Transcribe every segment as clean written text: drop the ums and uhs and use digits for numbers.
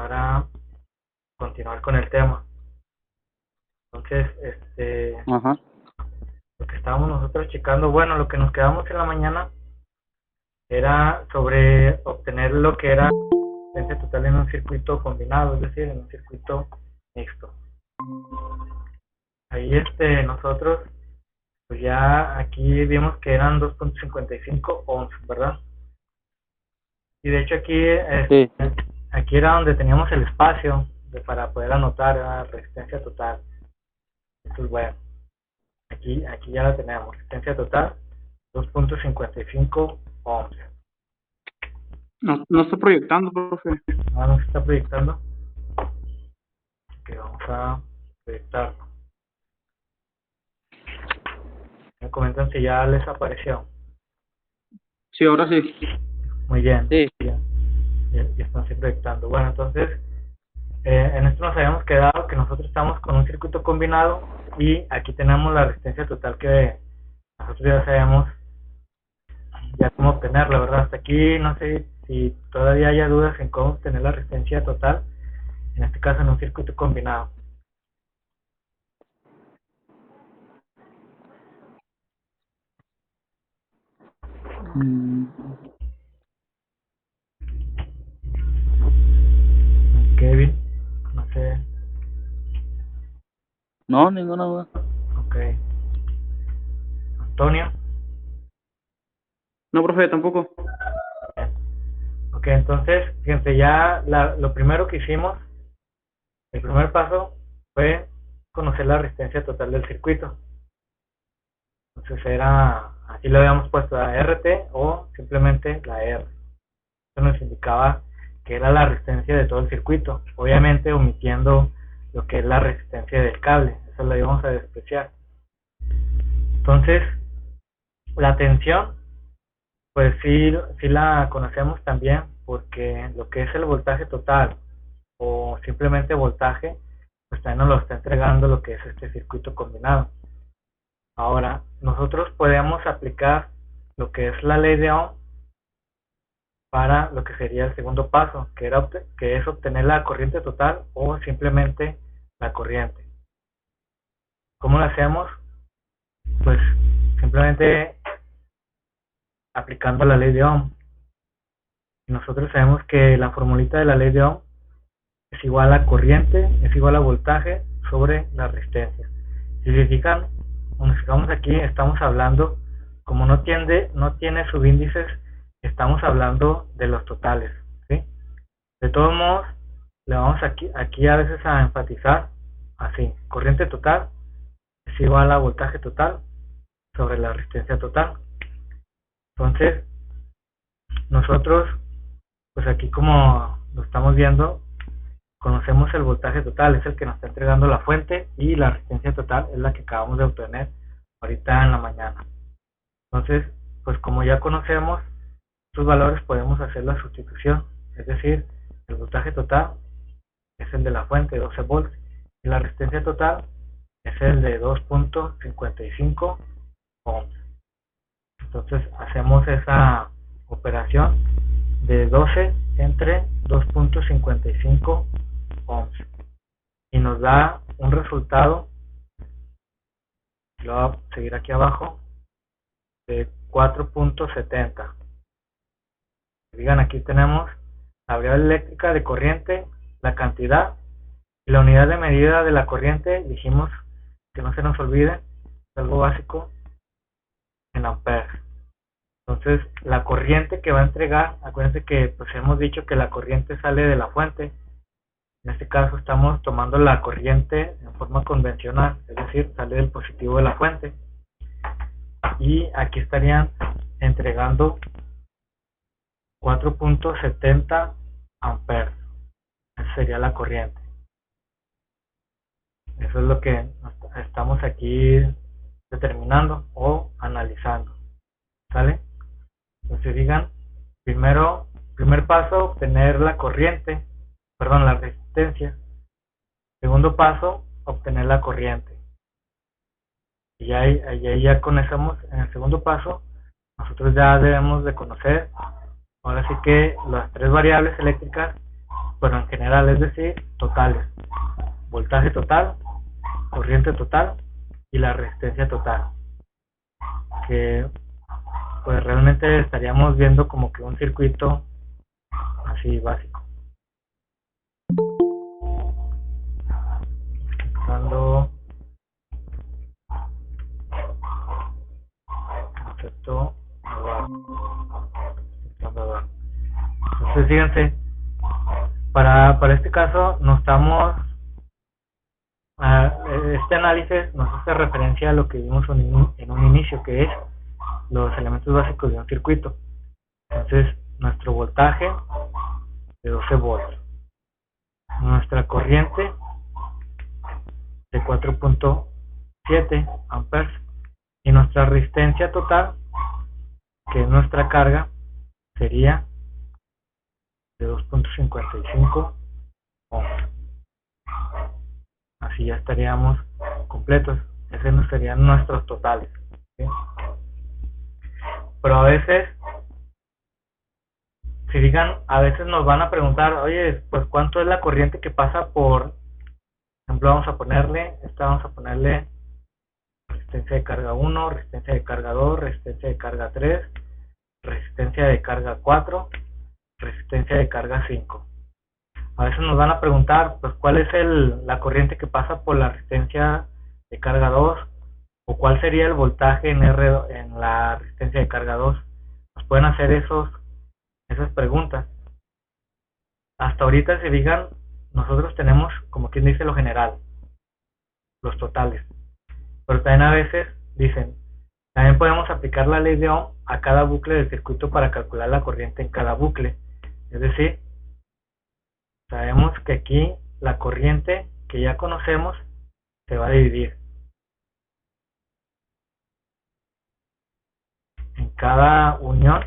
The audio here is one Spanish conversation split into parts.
para continuar con el tema. Entonces, Ajá. lo que estábamos nosotros checando, bueno, lo que nos quedamos en la mañana era sobre obtener lo que era potencia total en un circuito combinado, es decir, en un circuito mixto. Ahí nosotros pues ya aquí vimos que eran 2.55 ohms, ¿verdad? Y de hecho Sí. aquí era donde teníamos el espacio para poder anotar la resistencia total. Entonces, bueno, aquí ya la tenemos, resistencia total 2.55 ohms. No está proyectando, profe. Ahora nos está proyectando, que vamos a proyectarlo. Me comentan si ya les apareció. Sí, ahora sí. Muy bien, Sí. ya están proyectando. Bueno, entonces en esto nos habíamos quedado que nosotros estamos con un circuito combinado y aquí tenemos la resistencia total que nosotros ya sabemos ya cómo obtenerla, ¿verdad? Hasta aquí no sé si todavía haya dudas en cómo obtener la resistencia total, en este caso en un circuito combinado. Kevin, no sé, No, ninguna duda. ok. Antonio, No, profe, tampoco. bien. Ok, entonces, fíjense, ya lo primero que hicimos, el primer paso fue conocer la resistencia total del circuito. Entonces así le habíamos puesto la RT o simplemente la R. Eso nos indicaba que era la resistencia de todo el circuito, obviamente omitiendo lo que es la resistencia del cable, eso lo íbamos a despreciar. Entonces, la tensión, pues sí la conocemos también, porque lo que es el voltaje total o simplemente voltaje, pues también nos lo está entregando lo que es este circuito combinado. Ahora, nosotros podemos aplicar lo que es la ley de Ohm para lo que sería el segundo paso, que es obtener la corriente total o simplemente la corriente. ¿Cómo lo hacemos? Pues simplemente aplicando la ley de Ohm. Nosotros sabemos que la formulita de la ley de Ohm es igual a corriente, es igual a voltaje sobre la resistencia. Si se fijan, cuando nos fijamos aquí, estamos hablando, como no tiene subíndices, estamos hablando de los totales, ¿sí? De todos modos, le vamos aquí a veces a enfatizar así: corriente total es igual a voltaje total sobre la resistencia total. Entonces, nosotros, pues aquí como lo estamos viendo, conocemos el voltaje total, es el que nos está entregando la fuente, y la resistencia total es la que acabamos de obtener ahorita en la mañana. Entonces, pues como ya conocemos estos valores, podemos hacer la sustitución, es decir, el voltaje total es el de la fuente, 12 volts, y la resistencia total es el de 2.55 ohms. Entonces hacemos esa operación de 12 entre 2.55 ohms y nos da un resultado, lo voy a seguir aquí abajo, de 4.70. Digan, aquí tenemos la variable eléctrica de corriente, la cantidad y la unidad de medida de la corriente. Dijimos que no se nos olvide, es algo básico, en amperes. Entonces, la corriente que va a entregar, acuérdense que pues hemos dicho que la corriente sale de la fuente. En este caso estamos tomando la corriente en forma convencional, es decir, sale del positivo de la fuente. Y aquí estarían entregando 4.70 amperes. Esa sería la corriente. Eso es lo que estamos aquí determinando o analizando. ¿Sale? Entonces digan, primer paso, obtener la corriente, perdón, la resistencia. Segundo paso, obtener la corriente. Y ahí ya conocemos, en el segundo paso, nosotros ya debemos de conocer, ahora sí que las tres variables eléctricas pero en general, es decir, totales: voltaje total, corriente total y la resistencia total, que pues realmente estaríamos viendo como que un circuito así básico. Usando concepto abajo. Entonces fíjense, para este caso nos estamos este análisis nos hace referencia a lo que vimos en un inicio, que es los elementos básicos de un circuito. Entonces nuestro voltaje de 12 volts, nuestra corriente de 4.7 amperes y nuestra resistencia total, que es nuestra carga, sería de 2.55 ohms. Así ya estaríamos completos. Esos serían nuestros totales, ¿sí? Pero a veces, si digan, a veces nos van a preguntar, oye, pues ¿cuánto es la corriente que pasa por ejemplo? Vamos a ponerle resistencia de carga 1, resistencia de carga 2, resistencia de carga 3, resistencia de carga 4, resistencia de carga 5. A veces nos van a preguntar, pues, ¿cuál es la corriente que pasa por la resistencia de carga 2? ¿O cuál sería el voltaje en la resistencia de carga 2? Nos pueden hacer esas preguntas. Hasta ahorita, si digan, nosotros tenemos, como quien dice, lo general, los totales. Pero también a veces dicen, también podemos aplicar la ley de Ohm a cada bucle del circuito para calcular la corriente en cada bucle. Es decir, sabemos que aquí la corriente que ya conocemos se va a dividir en cada unión,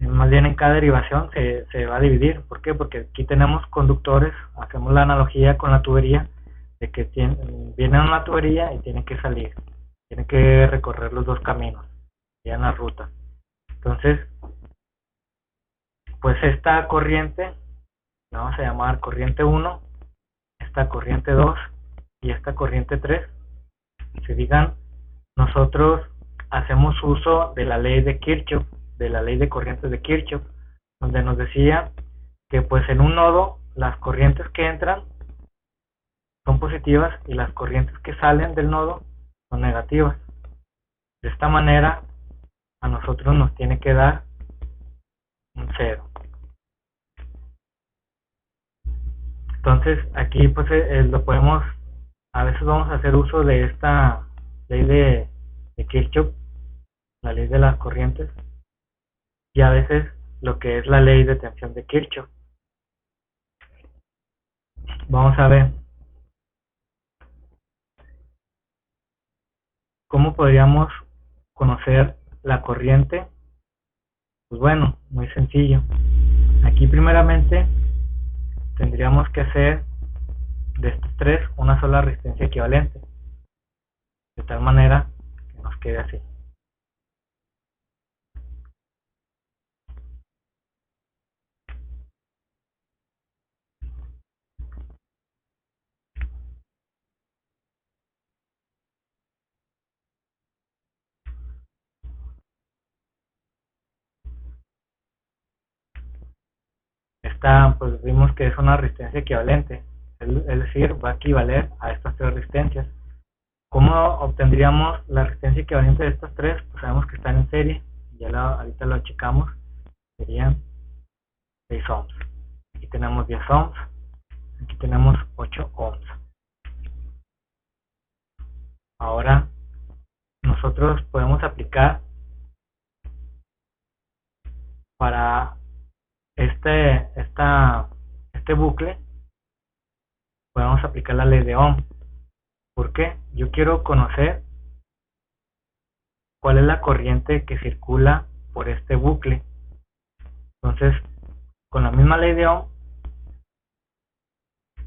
más bien en cada derivación se va a dividir. ¿Por qué? Porque aquí tenemos conductores, hacemos la analogía con la tubería, de que viene una tubería y tiene que salir, tiene que recorrer los dos caminos, ya en la ruta. Entonces, pues esta corriente la vamos a llamar corriente 1, esta corriente 2 y esta corriente 3. Si digan, nosotros hacemos uso de la ley de Kirchhoff, de la ley de corrientes de Kirchhoff, donde nos decía que pues en un nodo las corrientes que entran son positivas y las corrientes que salen del nodo son negativas. De esta manera a nosotros nos tiene que dar un 0. Entonces aquí pues lo podemos, a veces vamos a hacer uso de esta ley de Kirchhoff, la ley de las corrientes, y a veces lo que es la ley de tensión de Kirchhoff. Vamos a ver cómo podríamos conocer la corriente. Pues bueno, muy sencillo. Aquí primeramente tendríamos que hacer de estos tres una sola resistencia equivalente, de tal manera que nos quede así. Esta pues vimos que es una resistencia equivalente, es decir, va a equivaler a estas tres resistencias. ¿Cómo obtendríamos la resistencia equivalente de estas tres? Pues sabemos que están en serie, ya ahorita lo checamos, serían 6 ohms. Aquí tenemos 10 ohms, aquí tenemos 8 ohms. Ahora nosotros podemos aplicar para este bucle, podemos aplicar la ley de Ohm. ¿Por qué? Yo quiero conocer cuál es la corriente que circula por este bucle. Entonces, con la misma ley de Ohm,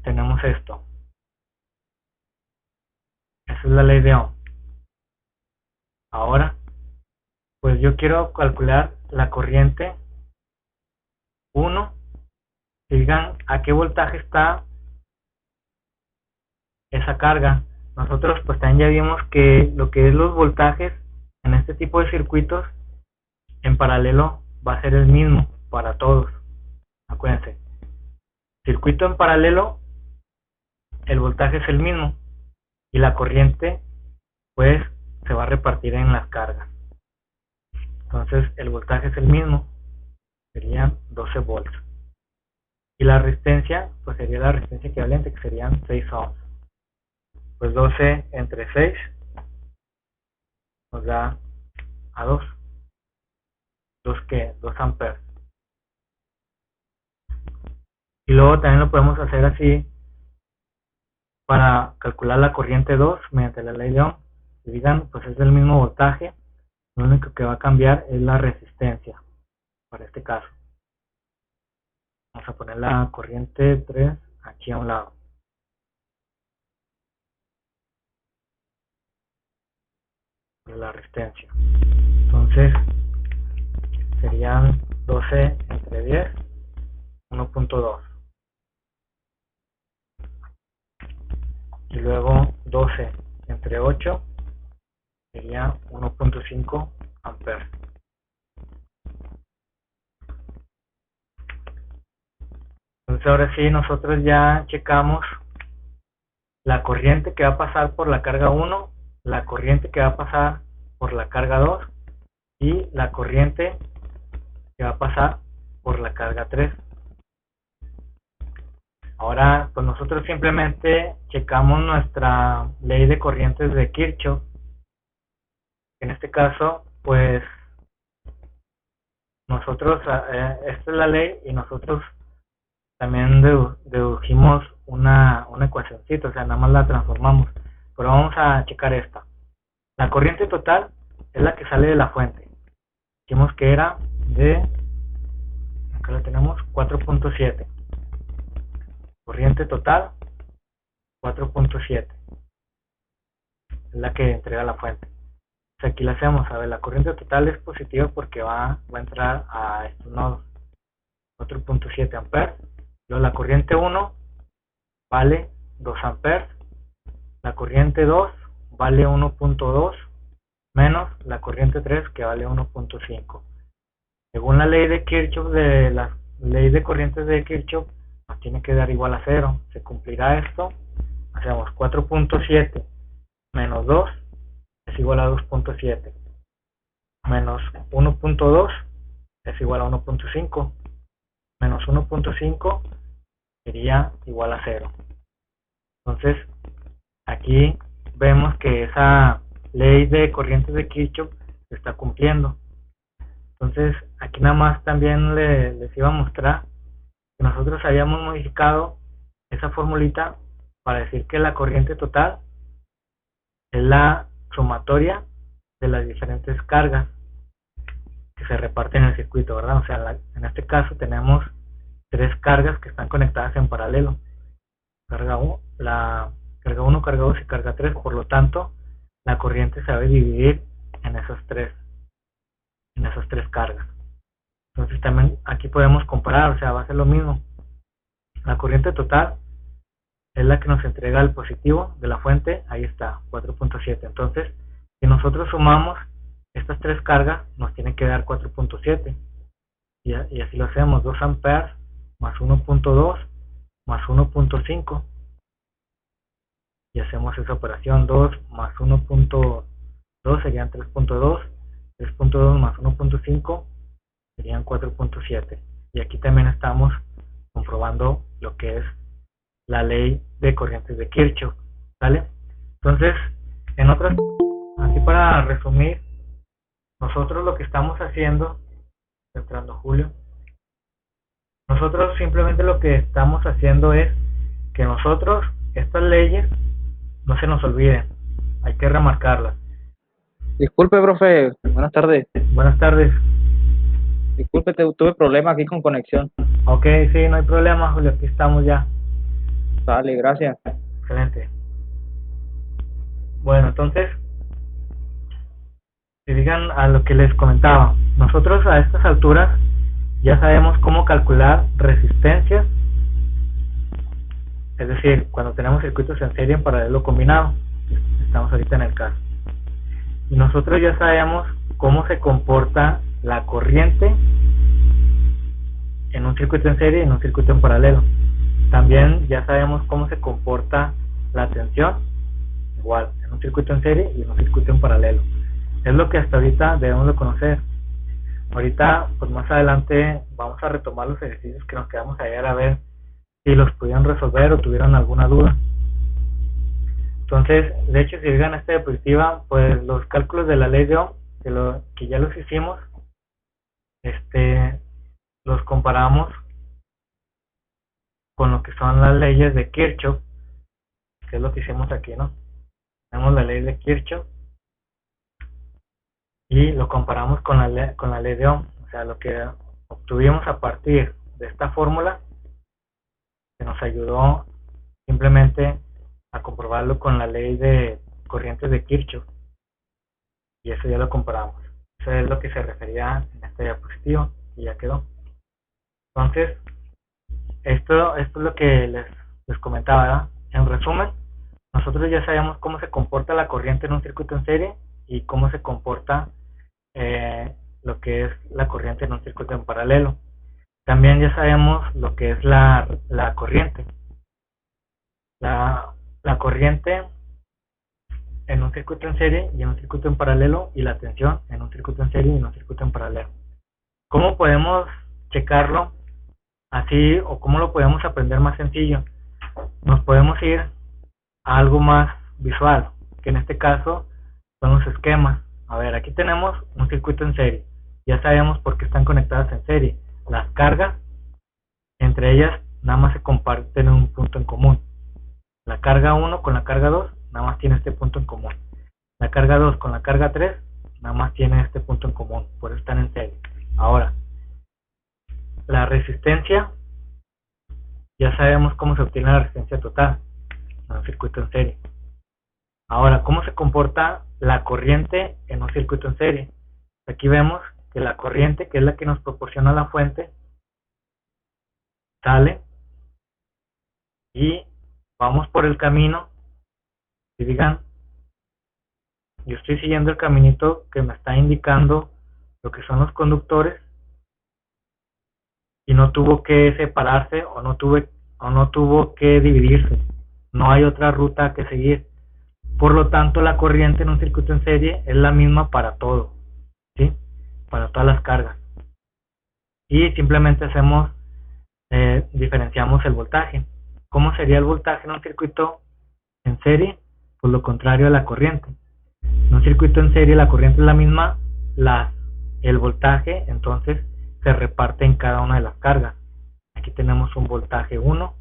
tenemos esto. Esa es la ley de Ohm. Ahora, pues yo quiero calcular la corriente 1, digan a qué voltaje está esa carga. Nosotros pues también ya vimos que lo que es los voltajes en este tipo de circuitos en paralelo va a ser el mismo para todos. Acuérdense, circuito en paralelo, el voltaje es el mismo y la corriente pues se va a repartir en las cargas. Entonces el voltaje es el mismo, serían 12 volts. Y la resistencia pues sería la resistencia equivalente, que serían 6 ohms. Pues 12 entre 6 nos da a 2. ¿2 amperes? Y luego también lo podemos hacer así para calcular la corriente 2 mediante la ley de Ohm. Si digan, pues es del mismo voltaje, lo único que va a cambiar es la resistencia, para este caso. Vamos a poner la corriente 3 aquí a un lado. La resistencia. Entonces, serían 12 entre 10, 1.2. Y luego 12 entre 8 sería 1.5 amperes. Entonces ahora sí nosotros ya checamos la corriente que va a pasar por la carga 1, la corriente que va a pasar por la carga 2 y la corriente que va a pasar por la carga 3. Ahora pues nosotros simplemente checamos nuestra ley de corrientes de Kirchhoff. En este caso pues nosotros, esta es la ley y nosotros también dedujimos una ecuacióncita, o sea, nada más la transformamos. Pero vamos a checar esta. La corriente total es la que sale de la fuente. Dijimos que era de, acá la tenemos, 4.7. Corriente total, 4.7. Es la que entrega la fuente. O sea, aquí la hacemos, a ver, la corriente total es positiva porque va a entrar a estos nodos. 4.7 amperes. Luego la corriente 1 vale 2 amperes. La corriente 2 vale 1.2 menos la corriente 3 que vale 1.5. Según la ley de Kirchhoff, de la ley de corrientes de Kirchhoff, nos tiene que dar igual a 0. Se cumplirá esto. Hacemos 4.7 menos 2 es igual a 2.7 menos 1.2 es igual a 1.5 menos 1.5 sería igual a 0. Entonces aquí vemos que esa ley de corrientes de Kirchhoff se está cumpliendo. Entonces aquí nada más también les iba a mostrar que nosotros habíamos modificado esa formulita para decir que la corriente total es la sumatoria de las diferentes cargas que se reparten en el circuito, ¿verdad? O sea, en este caso tenemos 3 cargas que están conectadas en paralelo. Carga 1, carga 1, carga 2 y carga 3. Por lo tanto, la corriente se va a dividir en esas tres cargas. Entonces también aquí podemos comparar, o sea, va a ser lo mismo. La corriente total es la que nos entrega el positivo de la fuente, ahí está, 4.7. Entonces, si nosotros sumamos estas 3 cargas, nos tiene que dar 4.7. Y así lo hacemos, 2 amperes más 1.2 más 1.5. Y hacemos esa operación, 2 más 1.2 serían 3.2, 3.2 más 1.5 serían 4.7. Y aquí también estamos comprobando lo que es la ley de corrientes de Kirchhoff, ¿vale? Entonces, así para resumir, nosotros lo que estamos haciendo, entrando Julio, nosotros simplemente lo que estamos haciendo es que nosotros, estas leyes, no se nos olviden, hay que remarcarlas. Disculpe, profe. Buenas tardes. Buenas tardes. Disculpe, tuve problemas aquí con conexión. Ok, sí, no hay problema, Julio, aquí estamos ya. Vale, gracias. Excelente. Bueno, entonces, si digan a lo que les comentaba, nosotros a estas alturas ya sabemos cómo calcular resistencias, es decir, cuando tenemos circuitos en serie en paralelo combinado, estamos ahorita en el caso. Y nosotros ya sabemos cómo se comporta la corriente en un circuito en serie y en un circuito en paralelo. También ya sabemos cómo se comporta la tensión, igual, en un circuito en serie y en un circuito en paralelo. Es lo que hasta ahorita debemos de conocer. Ahorita, pues más adelante vamos a retomar los ejercicios que nos quedamos ayer a ver si los pudieron resolver o tuvieron alguna duda. Entonces, de hecho, si llegan a esta diapositiva, pues los cálculos de la ley de Ohm, que ya los hicimos, los comparamos con lo que son las leyes de Kirchhoff, que es lo que hicimos aquí, ¿no? Tenemos la ley de Kirchhoff y lo comparamos con la ley de Ohm, o sea, lo que obtuvimos a partir de esta fórmula, que nos ayudó simplemente a comprobarlo con la ley de corrientes de Kirchhoff, y eso ya lo comparamos. Eso es lo que se refería en esta diapositiva y ya quedó. Entonces, esto es lo que les comentaba, ¿verdad? En resumen, nosotros ya sabemos cómo se comporta la corriente en un circuito en serie y cómo se comporta lo que es la corriente en un circuito en paralelo. También ya sabemos lo que es la corriente. La corriente en un circuito en serie y en un circuito en paralelo, y la tensión en un circuito en serie y en un circuito en paralelo. ¿Cómo podemos checarlo así, o cómo lo podemos aprender más sencillo? Nos podemos ir a algo más visual, que en este caso son los esquemas. A ver, aquí tenemos un circuito en serie, ya sabemos por qué están conectadas en serie. Las cargas, entre ellas nada más se comparten un punto en común. La carga 1 con la carga 2 nada más tiene este punto en común. La carga 2 con la carga 3 nada más tiene este punto en común, por eso están en serie. Ahora, la resistencia, ya sabemos cómo se obtiene la resistencia total en un circuito en serie. Ahora, ¿cómo se comporta la corriente en un circuito en serie? Aquí vemos que la corriente, que es la que nos proporciona la fuente, sale y vamos por el camino. Si digan, yo estoy siguiendo el caminito que me está indicando lo que son los conductores, y no tuvo que separarse o no tuvo que dividirse. No hay otra ruta que seguir. Por lo tanto, la corriente en un circuito en serie es la misma para todo, ¿sí? Para todas las cargas. Y simplemente diferenciamos el voltaje. ¿Cómo sería el voltaje en un circuito en serie? Pues lo contrario a la corriente. En un circuito en serie la corriente es la misma, el voltaje entonces se reparte en cada una de las cargas. Aquí tenemos un voltaje 1,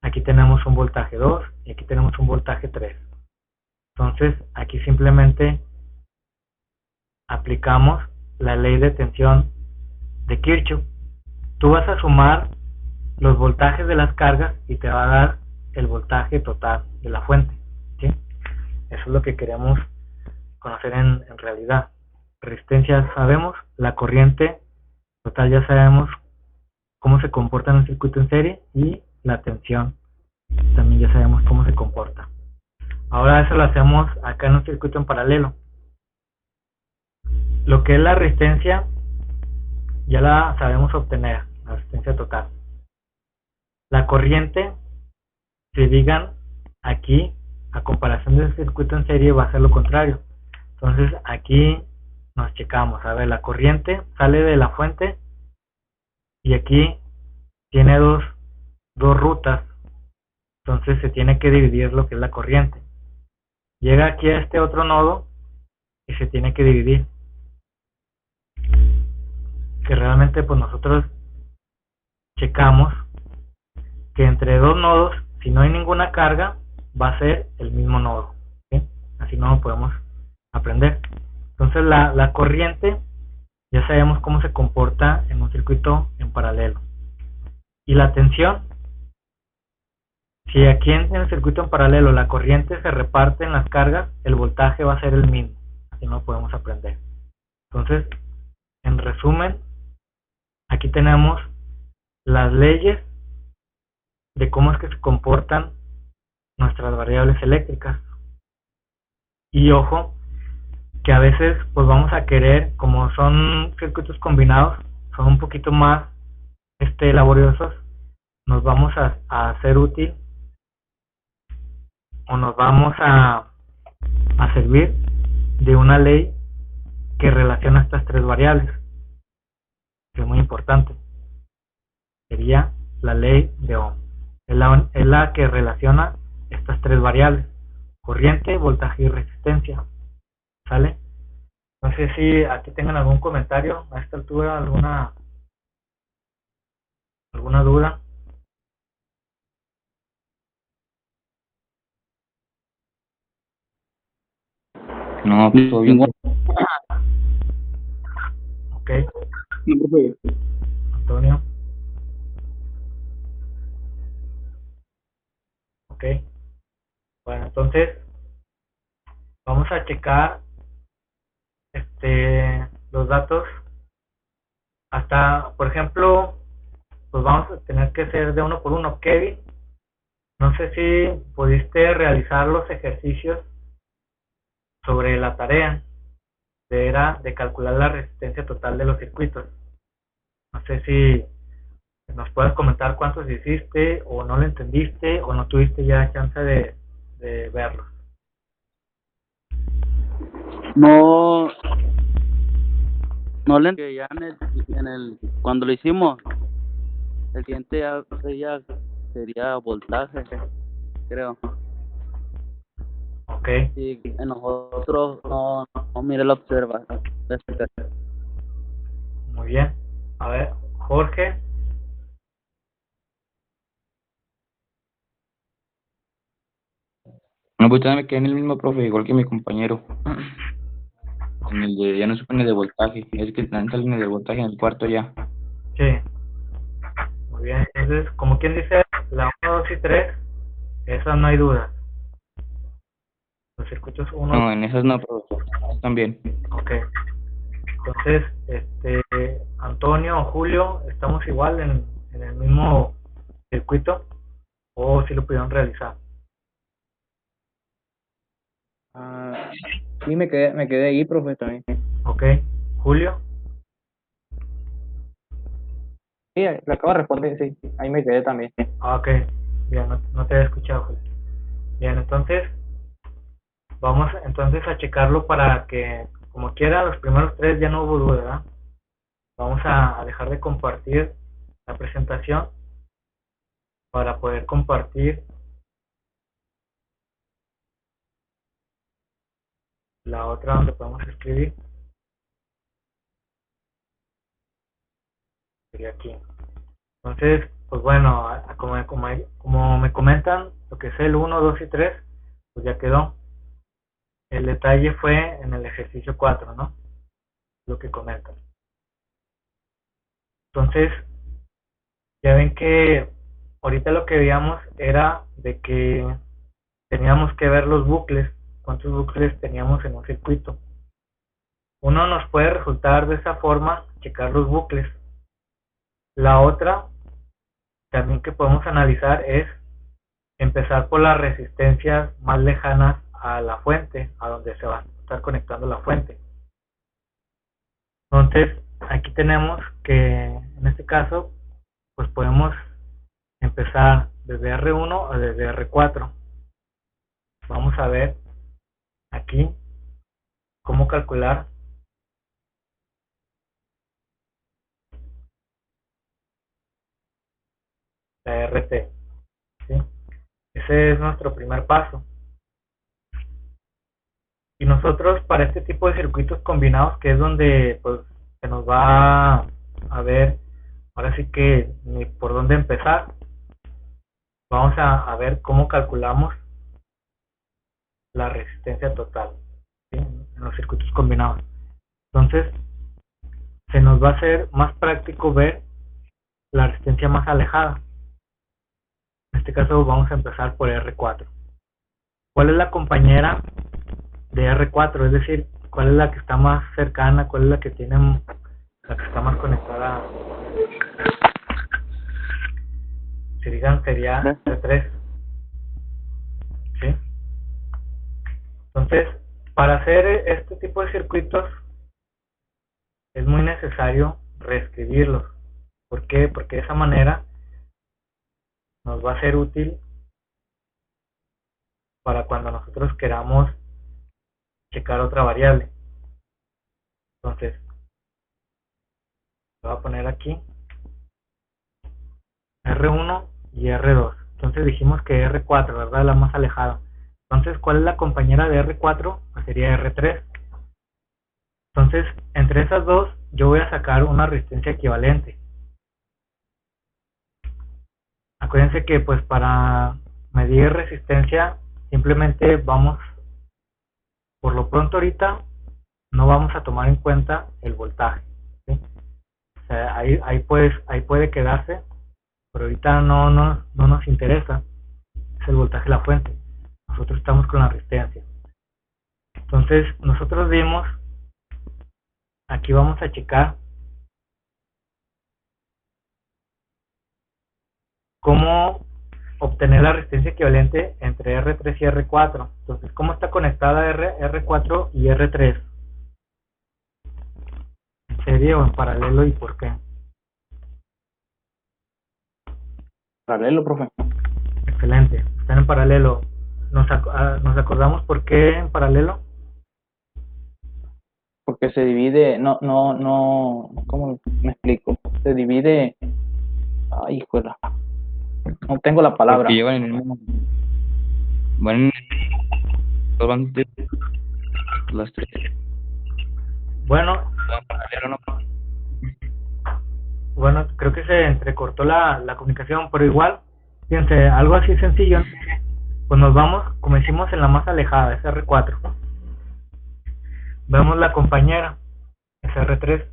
aquí tenemos un voltaje 2 y aquí tenemos un voltaje 3. Entonces aquí simplemente aplicamos la ley de tensión de Kirchhoff. Tú vas a sumar los voltajes de las cargas y te va a dar el voltaje total de la fuente, ¿sí? Eso es lo que queremos conocer en realidad. Resistencia sabemos, la corriente total ya sabemos cómo se comporta en un circuito en serie, y la tensión también ya sabemos cómo se comporta. Ahora eso lo hacemos acá en un circuito en paralelo. Lo que es la resistencia ya la sabemos obtener, la resistencia total. La corriente, si digan aquí, a comparación del circuito en serie, va a ser lo contrario. Entonces aquí nos checamos. A ver, la corriente sale de la fuente y aquí tiene dos rutas. Entonces se tiene que dividir lo que es la corriente. Llega aquí a este otro nodo y se tiene que dividir. Que realmente pues nosotros checamos que entre dos nodos, si no hay ninguna carga, va a ser el mismo nodo, ¿sí? Así no lo podemos aprender. Entonces la corriente ya sabemos cómo se comporta en un circuito en paralelo. Y la tensión, si aquí en el circuito en paralelo la corriente se reparte en las cargas, el voltaje va a ser el mismo. Así no lo podemos aprender. Entonces, en resumen, resumen, aquí tenemos las leyes de cómo es que se comportan nuestras variables eléctricas. Y ojo, que a veces pues vamos a querer, como son circuitos combinados, son un poquito más laboriosos, nos vamos a hacer útil o nos vamos a servir de una ley que relaciona estas tres variables, que es muy importante. Sería la ley de Ohm. Es la que relaciona estas tres variables: corriente, voltaje y resistencia. ¿Sale? No sé si aquí tengan algún comentario a esta altura, alguna duda. No, pues todo bien. Ok. Antonio. Ok. Bueno, entonces vamos a checar los datos. Hasta, por ejemplo, pues vamos a tener que ser de uno por uno. Kevin, no sé si pudiste realizar los ejercicios sobre la tarea era de calcular la resistencia total de los circuitos. No sé si nos puedes comentar cuántos hiciste, o no lo entendiste, o no tuviste ya chance de verlos. No le entendí ya cuando lo hicimos. El siguiente ya sería voltaje, creo. Ok. Y en nosotros no mire la observación. Muy bien. A ver, Jorge. No, pues también me quedé en el mismo, profe, igual que mi compañero. En el de, ya no supe en el de voltaje. Es que también sale en el de voltaje en el cuarto ya. Sí. Muy bien. Entonces, como quien dice, la 1, 2 y 3, esas no hay duda. Los circuitos 1. No, en esas no, profe. También. Ok. Entonces, Antonio o Julio, ¿estamos igual en el mismo circuito? ¿O si lo pudieron realizar? Sí, me quedé ahí, profe, también. Ok. Julio. Sí, le acabo de responder, sí. Ahí me quedé también. Ok. Bien, no te había escuchado, Julio. Bien, entonces vamos entonces a checarlo para que, como quiera, los primeros tres ya no hubo duda, ¿verdad? Vamos a dejar de compartir la presentación para poder compartir la otra donde podemos escribir. Sería aquí. Entonces, pues bueno, como me comentan, lo que es el 1, 2 y 3, pues ya quedó. El detalle fue en el ejercicio 4, ¿no? Lo que comentan. Entonces, ya ven que ahorita lo que veíamos era de que teníamos que ver los bucles, cuántos bucles teníamos en un circuito. Uno nos puede resultar de esa forma, checar los bucles. La otra, también que podemos analizar, es empezar por las resistencias más lejanas a la fuente, a donde se va a estar conectando la fuente. Entonces, aquí tenemos que, en este caso, pues podemos empezar desde R1 o desde R4. Vamos a ver aquí cómo calcular la RT, ¿sí? Ese es nuestro primer paso. Y nosotros, para este tipo de circuitos combinados, que es donde pues se nos va a ver ahora sí que ni por dónde empezar, vamos a ver cómo calculamos la resistencia total, ¿sí? En los circuitos combinados. Entonces, se nos va a hacer más práctico ver la resistencia más alejada. En este caso vamos a empezar por R4. ¿Cuál es la compañera de R4? Es decir, ¿cuál es la que está más cercana? ¿Cuál es la que tiene, la que está digan sería R3. ¿Sí? Entonces, para hacer este tipo de circuitos es muy necesario reescribirlos. ¿Por qué? Porque de esa manera nos va a ser útil para cuando nosotros queramos checar otra variable. Entonces, voy a poner aquí R1 y R2. Entonces dijimos que R4, ¿verdad? La más alejada. Entonces, ¿cuál es la compañera de R4? Pues sería R3. Entonces, entre esas dos, yo voy a sacar una resistencia equivalente. Acuérdense que pues para medir resistencia, simplemente vamos, por lo pronto ahorita, no vamos a tomar en cuenta el voltaje, ¿sí? O sea, ahí puede quedarse, pero ahorita no nos interesa, es el voltaje de la fuente. Nosotros estamos con la resistencia. Entonces, nosotros vimos, aquí vamos a checar cómo obtener la resistencia equivalente entre R3 y R4. Entonces, ¿cómo está conectada R4 y R3? ¿En serie o en paralelo y por qué? Paralelo, profe. Excelente, están en paralelo. ¿Nos acordamos por qué en paralelo? Porque se divide, ¿cómo me explico? Se divide, ay, hijuela, no tengo la palabra. Porque llevan en el mismo, van las tres. Bueno, bueno, creo que se entrecortó la comunicación, pero igual, fíjense, algo así sencillo, pues nos vamos, como decimos, en la más alejada, es R4. Vemos la compañera, es R3.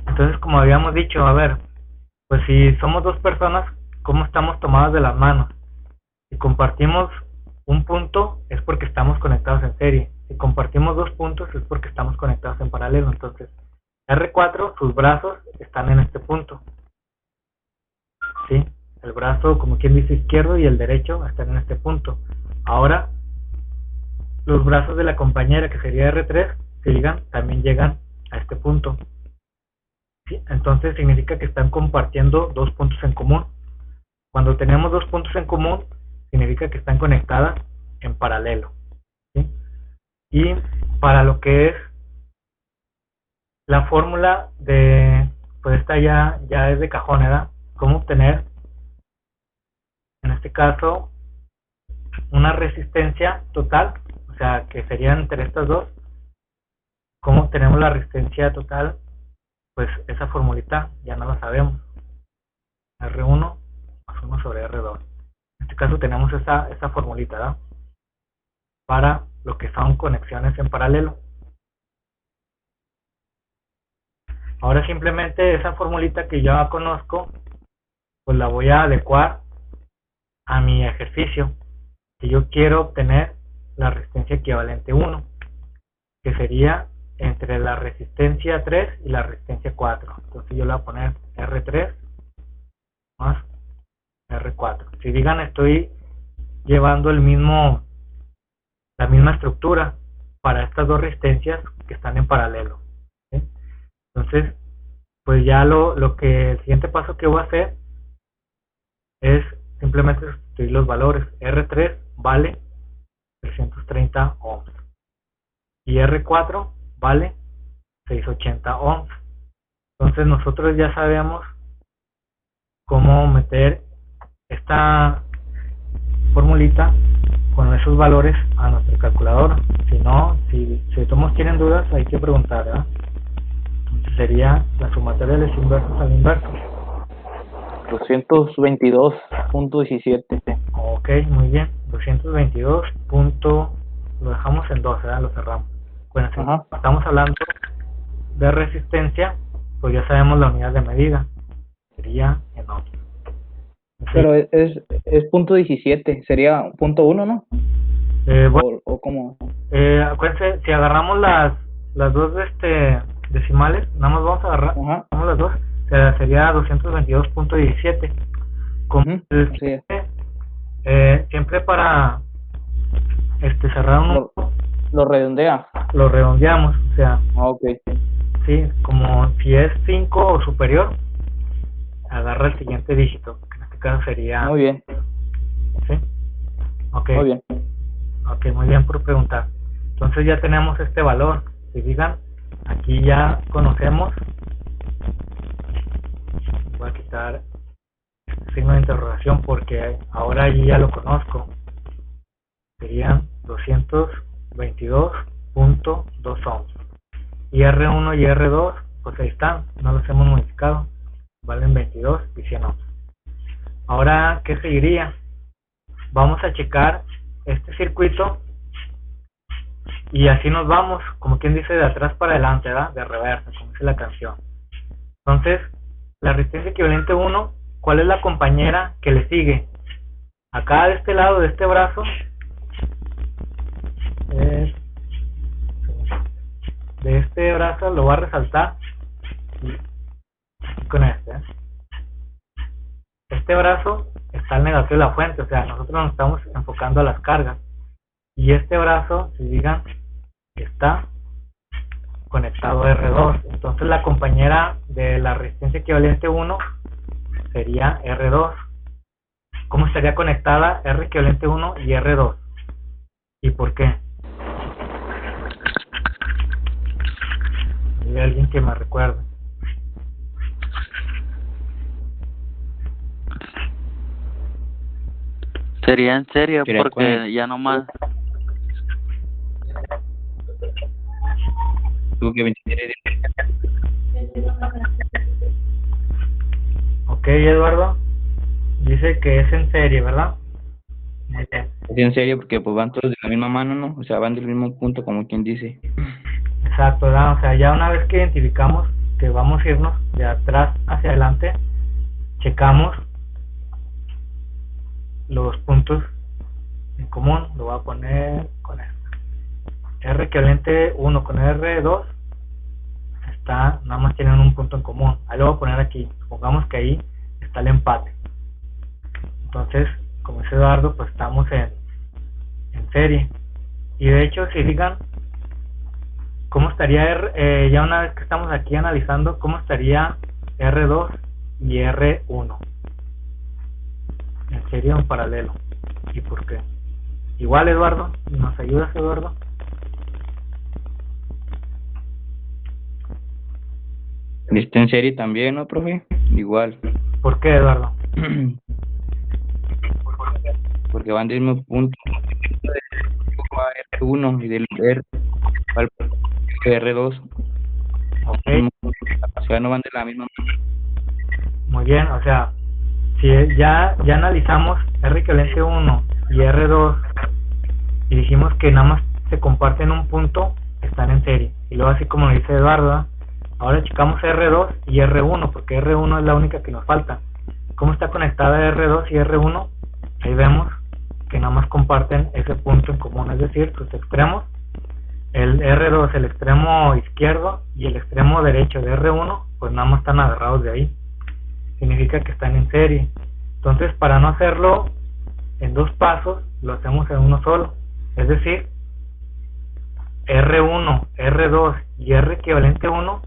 Entonces, como habíamos dicho, a ver, pues si somos dos personas, ¿cómo estamos tomadas de las manos? Si compartimos un punto, es porque estamos conectados en serie. Si compartimos dos puntos, es porque estamos conectados en paralelo. Entonces, R4, sus brazos están en este punto. ¿Sí? El brazo, como quien dice, izquierdo y el derecho están en este punto. Ahora, los brazos de la compañera, que sería R3, también llegan a este punto. ¿Sí? Entonces significa que están compartiendo dos puntos en común. Cuando tenemos dos puntos en común, significa que están conectadas en paralelo. ¿Sí? Y para lo que es la fórmula de, pues esta ya es de cajón, ¿verdad? Cómo obtener, en este caso, una resistencia total, o sea, que serían entre estas dos. ¿Cómo tenemos la resistencia total? Pues esa formulita ya no la sabemos. R1 más 1 sobre R2. En este caso tenemos esa formulita, ¿verdad? Para lo que son conexiones en paralelo. Ahora simplemente esa formulita que ya conozco, pues la voy a adecuar a mi ejercicio. Que yo quiero obtener la resistencia equivalente 1, que sería entre la resistencia 3 y la resistencia 4. Entonces yo le voy a poner R3 más R4. Si digan, estoy llevando la misma estructura para estas dos resistencias que están en paralelo. ¿Sí? Entonces, pues ya el siguiente paso que voy a hacer es simplemente sustituir los valores. R3 vale 330 ohms y R4 vale 680 ohms. Entonces nosotros ya sabemos cómo meter esta formulita con esos valores a nuestra calculadora. Si no, si todos tienen dudas, hay que preguntar, ¿verdad? Entonces sería la sumatoria de los inversos al inverso. 222.17. Ok, muy bien. 222. Lo dejamos en 2, ¿verdad? Lo cerramos. Bueno, si estamos hablando de resistencia, pues ya sabemos la unidad de medida. Sería en ohms. Pero es punto 17, sería punto 1, ¿no? Bueno, o ¿cómo? Acuérdense, si agarramos las dos decimales, nada más vamos a agarrar las dos, sería 222.17. Como Sí. siempre para cerrar un número, Lo redondea. lo redondeamos, o sea, Ok. sí, como si es 5 o superior, agarra el siguiente dígito, que en este caso sería... Muy bien. ¿Sí? Ok. Muy bien. Ok, muy bien por preguntar. Entonces ya tenemos este valor. Si fijan, aquí ya conocemos. Voy a quitar el signo de interrogación porque ahora yo ya lo conozco. Serían 222.2 ohms. Y R1 y R2, pues ahí están, no los hemos modificado. Valen 22 y 100 ohms. Ahora, ¿qué seguiría? Vamos a checar este circuito y así nos vamos, como quien dice, de atrás para adelante, ¿verdad? De reversa, como dice la canción. Entonces, la resistencia equivalente 1, ¿cuál es la compañera que le sigue? Acá de este lado, de este brazo, de este brazo lo va a resaltar con este. Este brazo está al negativo de la fuente, o sea, nosotros nos estamos enfocando a las cargas. Y este brazo, si digan, está conectado a R2. Entonces la compañera de la resistencia equivalente 1 sería R2. ¿Cómo estaría conectada R equivalente 1 y R2? ¿Y por qué? Hay alguien que me recuerde. Sería en serio porque ya nomás... Tuvo que venir. Ok, Eduardo. Dice que es en serie, ¿verdad? Muy bien. Es en serio porque pues van todos de la misma mano, ¿no? O sea, van del mismo punto, como quien dice. Exacto, ¿verdad? O sea, ya una vez que identificamos que vamos a irnos de atrás hacia adelante, checamos los puntos en común. Lo voy a poner con esto. R equivalente 1 con R2 está, nada más tienen un punto en común. Ahí lo voy a poner aquí. Supongamos que ahí está el empate. Entonces, como dice Eduardo, pues estamos en serie. Y de hecho, si digan cómo estaría ya una vez que estamos aquí analizando, cómo estaría R2 y R1 en serie o en paralelo. ¿Y por qué? Igual, Eduardo, ¿nos ayudas, Eduardo? Está en serie también, ¿no, profe? Igual. ¿Por qué, Eduardo? Porque van del mismo punto a R1 y del R al R2. Ok. O sea, no van de la misma. Muy bien, o sea, si ya analizamos R equivalente 1 y R2 y dijimos que nada más se comparten un punto, están en serie. Y luego así como dice Eduardo, ahora checamos R2 y R1 porque R1 es la única que nos falta. ¿Cómo está conectada R2 y R1? Ahí vemos que nada más comparten ese punto en común, es decir, sus extremos. El R2, el extremo izquierdo y el extremo derecho de R1, pues nada más están agarrados de ahí. Significa que están en serie. Entonces, para no hacerlo en dos pasos, lo hacemos en uno solo. Es decir, R1, R2 y R equivalente 1,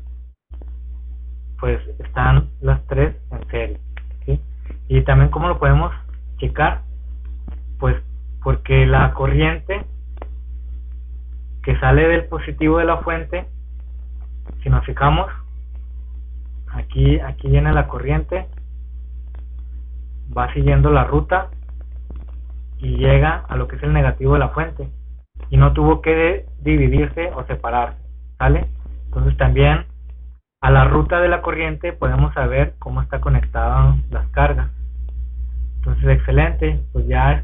pues están las tres en serie, ¿sí? Y también, ¿cómo lo podemos checar? Pues porque la corriente que sale del positivo de la fuente, si nos fijamos, aquí viene la corriente, va siguiendo la ruta y llega a lo que es el negativo de la fuente y no tuvo que dividirse o separarse, ¿sale? Entonces también a la ruta de la corriente podemos saber cómo está conectada las cargas. Entonces, excelente, pues ya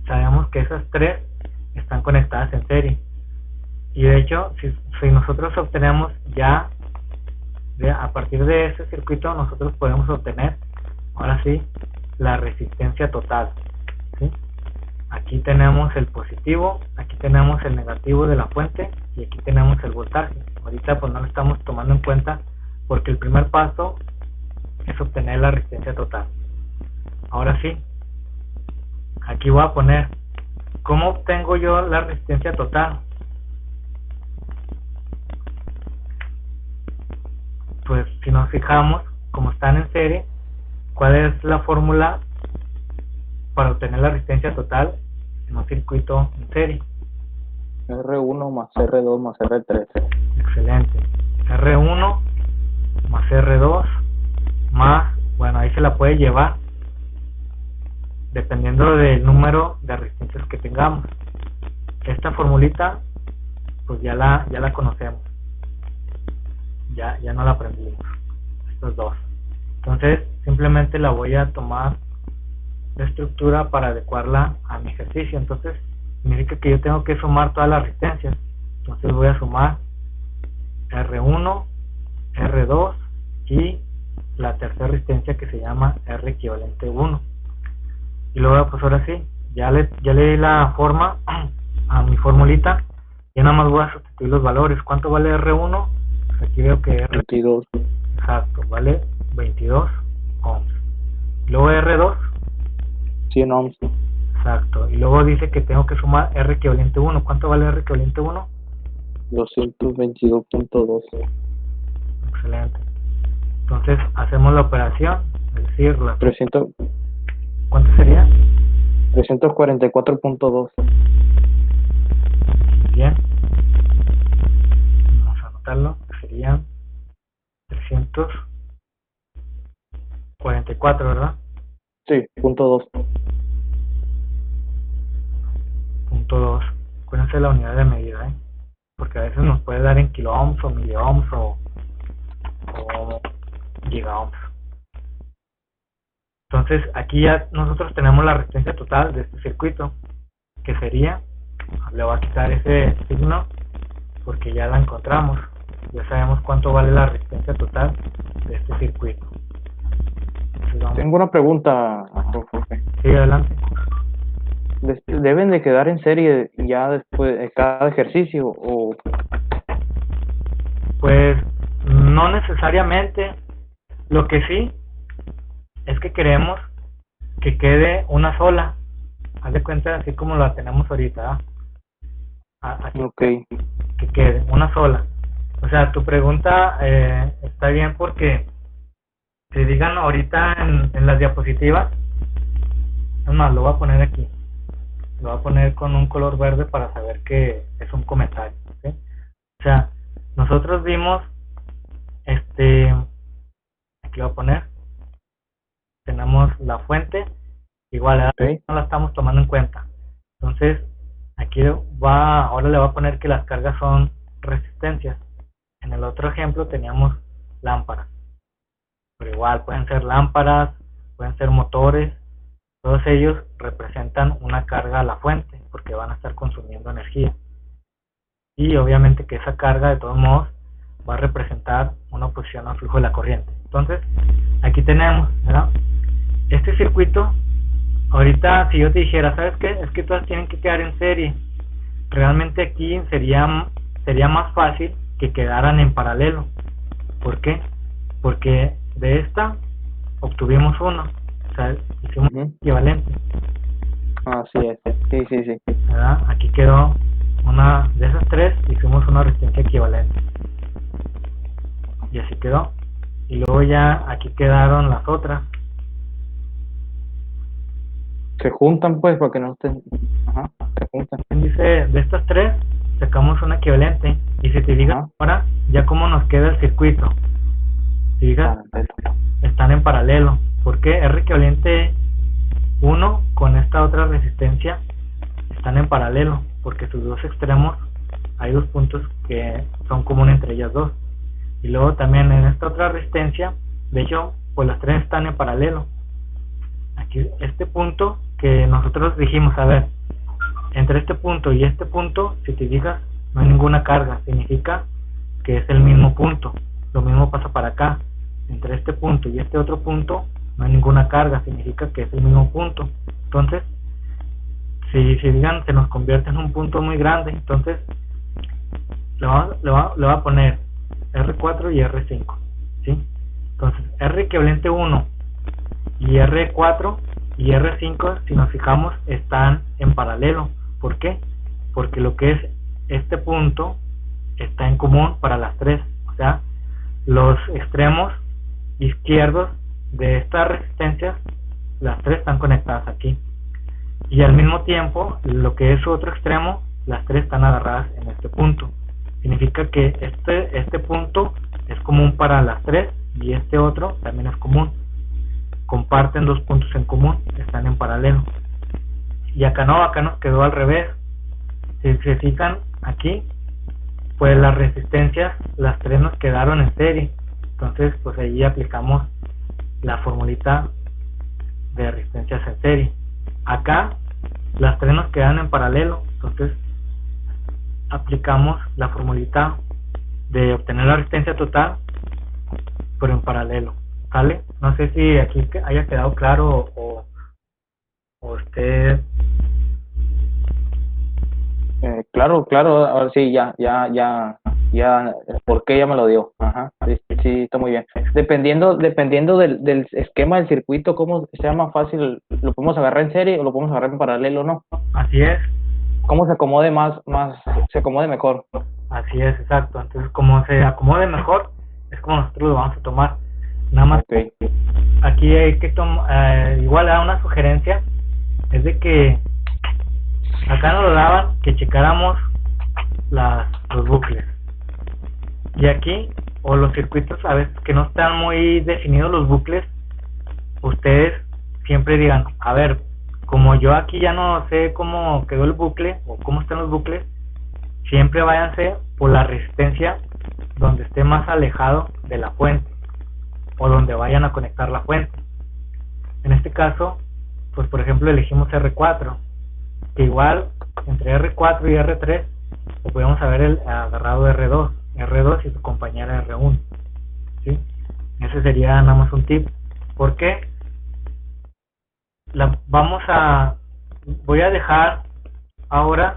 sabemos que esas tres están conectadas en serie. Y de hecho, si nosotros obtenemos ya a partir de ese circuito, nosotros podemos obtener ahora sí la resistencia total, ¿sí? Aquí tenemos el positivo, aquí tenemos el negativo de la fuente y aquí tenemos el voltaje. Ahorita pues no lo estamos tomando en cuenta porque el primer paso es obtener la resistencia total. ahora sí, aquí voy a poner ¿cómo obtengo yo la resistencia total? Pues si nos fijamos, como están en serie, ¿cuál es la fórmula para obtener la resistencia total en un circuito en serie? R1 más R2 más R3. Excelente. R1 más R2 más, bueno, ahí se la puede llevar dependiendo del número de resistencias que tengamos. Esta formulita pues ya la conocemos, ya no la aprendimos, estos dos. Entonces simplemente la voy a tomar de estructura para adecuarla a mi ejercicio. Entonces significa que yo tengo que sumar todas las resistencias. Entonces voy a sumar R1, R2 y la tercera resistencia que se llama R equivalente 1. Y luego pues ahora sí, ya le di la forma a mi formulita. Y nada más voy a sustituir los valores. ¿Cuánto vale R1? Pues aquí veo que R... 22. Exacto, vale 22 ohms. Luego R2, 100 ohms. exacto. Y luego dice que tengo que sumar R equivalente 1. ¿Cuánto vale R equivalente 1? 222.2. Excelente. Entonces hacemos la operación, es decir, 300. ¿Cuánto sería? 344.2. Bien. Vamos a anotarlo. Serían 344, ¿verdad? Sí, punto 2. Punto 2. Acuérdense la unidad de medida, porque a veces nos puede dar en kiloohms o miliohms o gigaohms. Entonces aquí ya nosotros tenemos la resistencia total de este circuito, que sería, le voy a quitar ese signo porque ya la encontramos, ya sabemos cuánto vale la resistencia total de este circuito. Tengo una pregunta, profe. Sí, adelante. ¿Deben de quedar en serie ya después de cada ejercicio o...? Pues no necesariamente. Lo que sí es que queremos que quede una sola. Haz de cuenta así como la tenemos ahorita, aquí, okay. Que quede una sola. O sea, tu pregunta está bien porque si digan ahorita en las diapositivas, es más, lo voy a poner aquí, lo voy a poner con un color verde para saber que es un comentario, ¿sí? O sea, nosotros vimos aquí lo voy a poner, tenemos la fuente, igual okay. No la estamos tomando en cuenta. Entonces aquí ahora le voy a poner que las cargas son resistencias. En el otro ejemplo teníamos lámparas, pero igual pueden ser lámparas, pueden ser motores, todos ellos representan una carga a la fuente porque van a estar consumiendo energía, y obviamente que esa carga de todos modos va a representar una oposición al flujo de la corriente. Entonces aquí tenemos, ¿verdad? Este circuito. Ahorita si yo te dijera, ¿sabes qué? Es que todas tienen que quedar en serie. Realmente aquí sería más fácil que quedaran en paralelo. ¿Por qué? Porque de esta obtuvimos uno, o sea, hicimos equivalente. Así es, sí. ¿Verdad? Aquí quedó una de esas tres, hicimos una resistencia equivalente. Y así quedó. Y luego ya aquí quedaron las otras. Se juntan pues para que no estén. Ajá, se juntan. Dice, de estas tres sacamos una equivalente. Y si te digas ahora, ya cómo nos queda el circuito. Si digas, están en paralelo. ¿Por qué? R equivalente 1 con esta otra resistencia están en paralelo, porque sus dos extremos hay dos puntos que son comunes entre ellas dos. Y luego también en esta otra resistencia, de hecho, pues las tres están en paralelo. Aquí este punto que nosotros dijimos, a ver, entre este punto y este punto, si te fijas, no hay ninguna carga, significa que es el mismo punto. Lo mismo pasa para acá, entre este punto y este otro punto no hay ninguna carga, significa que es el mismo punto. Entonces, si digan, se nos convierte en un punto muy grande, entonces le va a poner R4 y R5, ¿sí? Entonces R equivalente 1 y R4 y R5, si nos fijamos, están en paralelo. ¿Por qué? Porque lo que es este punto está en común para las tres. O sea, los extremos izquierdos de estas resistencias, las tres están conectadas aquí. Y al mismo tiempo, lo que es su otro extremo, las tres están agarradas en este punto. Significa que este punto es común para las tres y este otro también es común. Comparten dos puntos en común, están en paralelo. Y acá no, acá nos quedó al revés. Si se fijan aquí, pues las resistencias, las tres nos quedaron en serie. Entonces, pues ahí aplicamos la formulita de resistencias en serie. Acá, las tres nos quedan en paralelo. Entonces, aplicamos la formulita de obtener la resistencia total, pero en paralelo. ¿Sale? No sé si aquí haya quedado claro o usted... Claro, ahora sí, ya, ¿por qué ya me lo dio? Ajá, sí, está muy bien. Dependiendo del esquema del circuito, cómo sea más fácil, lo podemos agarrar en serie o lo podemos agarrar en paralelo, ¿no? Así es. Cómo se acomode se acomode mejor. Así es, exacto. Entonces, como se acomode mejor, es como nosotros lo vamos a tomar. Nada más, okay. Aquí hay que tomar, igual a una sugerencia, es de que acá nos lo daban que checáramos los bucles. Y aquí, o los circuitos, a veces que no están muy definidos los bucles, ustedes siempre digan, a ver, como yo aquí ya no sé cómo quedó el bucle, o cómo están los bucles, siempre váyanse por la resistencia donde esté más alejado de la fuente, o donde vayan a conectar la fuente. En este caso, pues por ejemplo elegimos R4, que igual entre R4 y R3 le podemos haber agarrado R2 y su compañera R1, ¿sí? Ese sería nada más un tip, porque voy a dejar ahora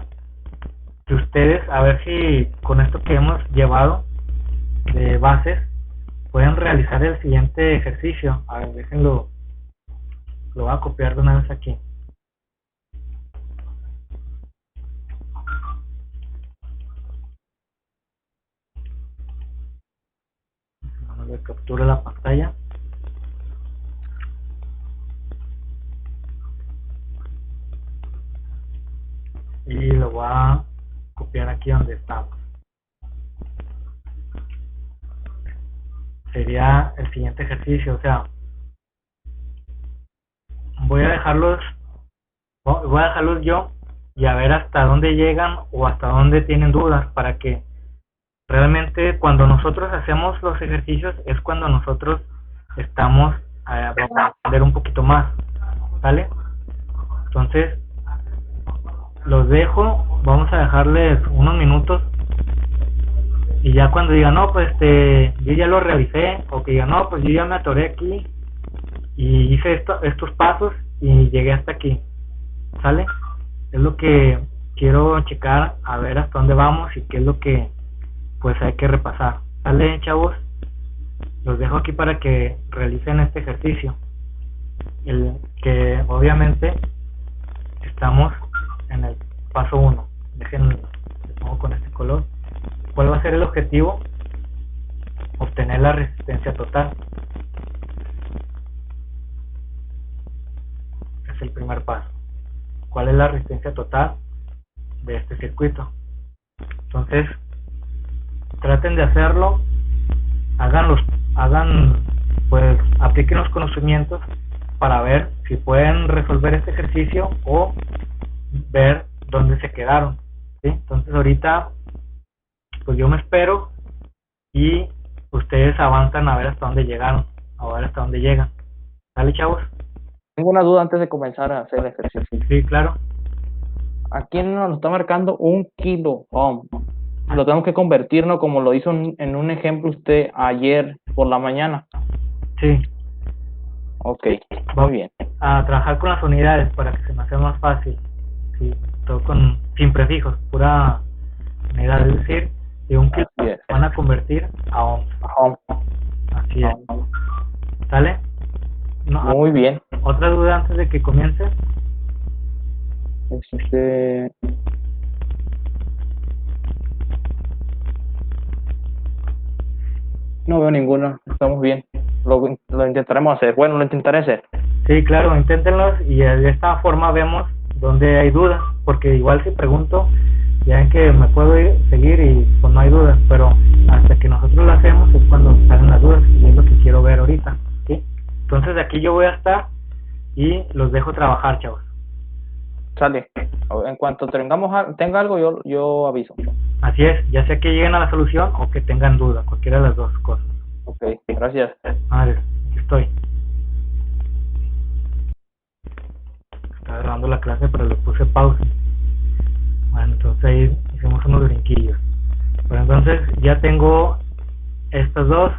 que ustedes, a ver si con esto que hemos llevado de bases pueden realizar el siguiente ejercicio. A ver, déjenlo, lo voy a copiar de una vez aquí. Le captura la pantalla y lo voy a copiar aquí donde estamos. Sería el siguiente ejercicio, o sea, voy a dejarlos yo y a ver hasta dónde llegan o hasta dónde tienen dudas, para que realmente cuando nosotros hacemos los ejercicios es cuando nosotros vamos a aprender un poquito más, ¿vale? Entonces los dejo, vamos a dejarles unos minutos y ya cuando digan, no, pues yo ya lo realicé, o que digan, no, pues yo ya me atoré aquí y hice estos pasos y llegué hasta aquí, ¿sale? Es lo que quiero checar, a ver hasta dónde vamos y qué es lo que pues hay que repasar. ¿Sale, chavos? Los dejo aquí para que realicen este ejercicio, el que obviamente estamos en el paso 1. Déjenlo, lo pongo con este color. ¿Cuál va a ser el objetivo? Obtener la resistencia total. Es el primer paso. ¿Cuál es la resistencia total de este circuito? Entonces, traten de hacerlo, pues apliquen los conocimientos para ver si pueden resolver este ejercicio o ver dónde se quedaron, ¿sí? Entonces ahorita pues yo me espero y ustedes avanzan a ver hasta dónde llegaron, a ver hasta dónde llegan. ¿Vale, chavos? Tengo una duda antes de comenzar a hacer el ejercicio. Sí, claro. Aquí nos está marcando 1 kilo ohm. Lo tenemos que convertir, ¿no? Como lo hizo en un ejemplo usted ayer por la mañana. Sí. Ok, muy bien. A trabajar con las unidades para que se me haga más fácil. Sí, todo sin prefijos, pura unidad, es decir, de 1 kilo van a convertir a ohms. Ohm. Así es. ¿Sale? No, muy bien. ¿Otra duda antes de que comience? No veo ninguno, estamos bien. Lo intentaremos hacer. Bueno, lo intentaré hacer. Sí, claro, inténtenlos y de esta forma vemos dónde hay dudas, porque igual si pregunto, ya ven que me puedo seguir y pues no hay dudas, pero hasta que nosotros lo hacemos es cuando salen las dudas y es lo que quiero ver ahorita, ¿sí? Entonces aquí yo voy a estar y los dejo trabajar, chavos. Sale. En cuanto tenga algo, yo aviso. Así es, ya sea que lleguen a la solución o que tengan duda, cualquiera de las dos cosas. Ok, gracias. A ver, aquí estoy. Estaba grabando la clase, pero le puse pausa. Bueno, entonces ahí hicimos unos brinquillos. Pero entonces ya tengo estas dos.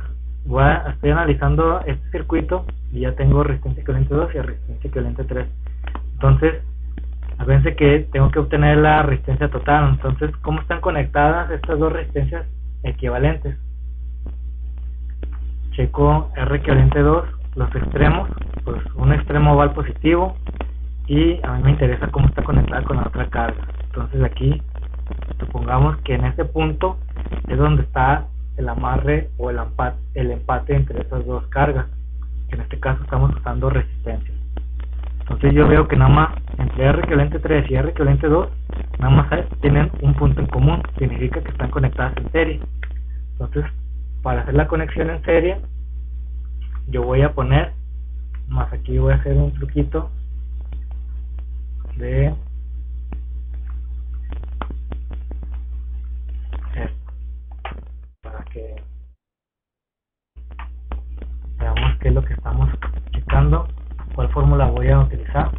Estoy analizando este circuito y ya tengo resistencia equivalente 2 y resistencia equivalente 3. Entonces, acuérdense que tengo que obtener la resistencia total. Entonces, ¿cómo están conectadas estas dos resistencias equivalentes? Checo R equivalente 2, los extremos. Pues un extremo va al positivo y a mí me interesa cómo está conectada con la otra carga. Entonces aquí, supongamos que en este punto es donde está el amarre o el empate entre esas dos cargas, que en este caso estamos usando resistencias. Entonces yo veo que nada más entre R equivalente 3 y R equivalente 2 nada más tienen un punto en común, significa que están conectadas en serie. Entonces para hacer la conexión en serie yo voy a poner, más aquí voy a hacer un truquito de esto para que veamos qué es lo que estamos checando, cuál fórmula voy a utilizar.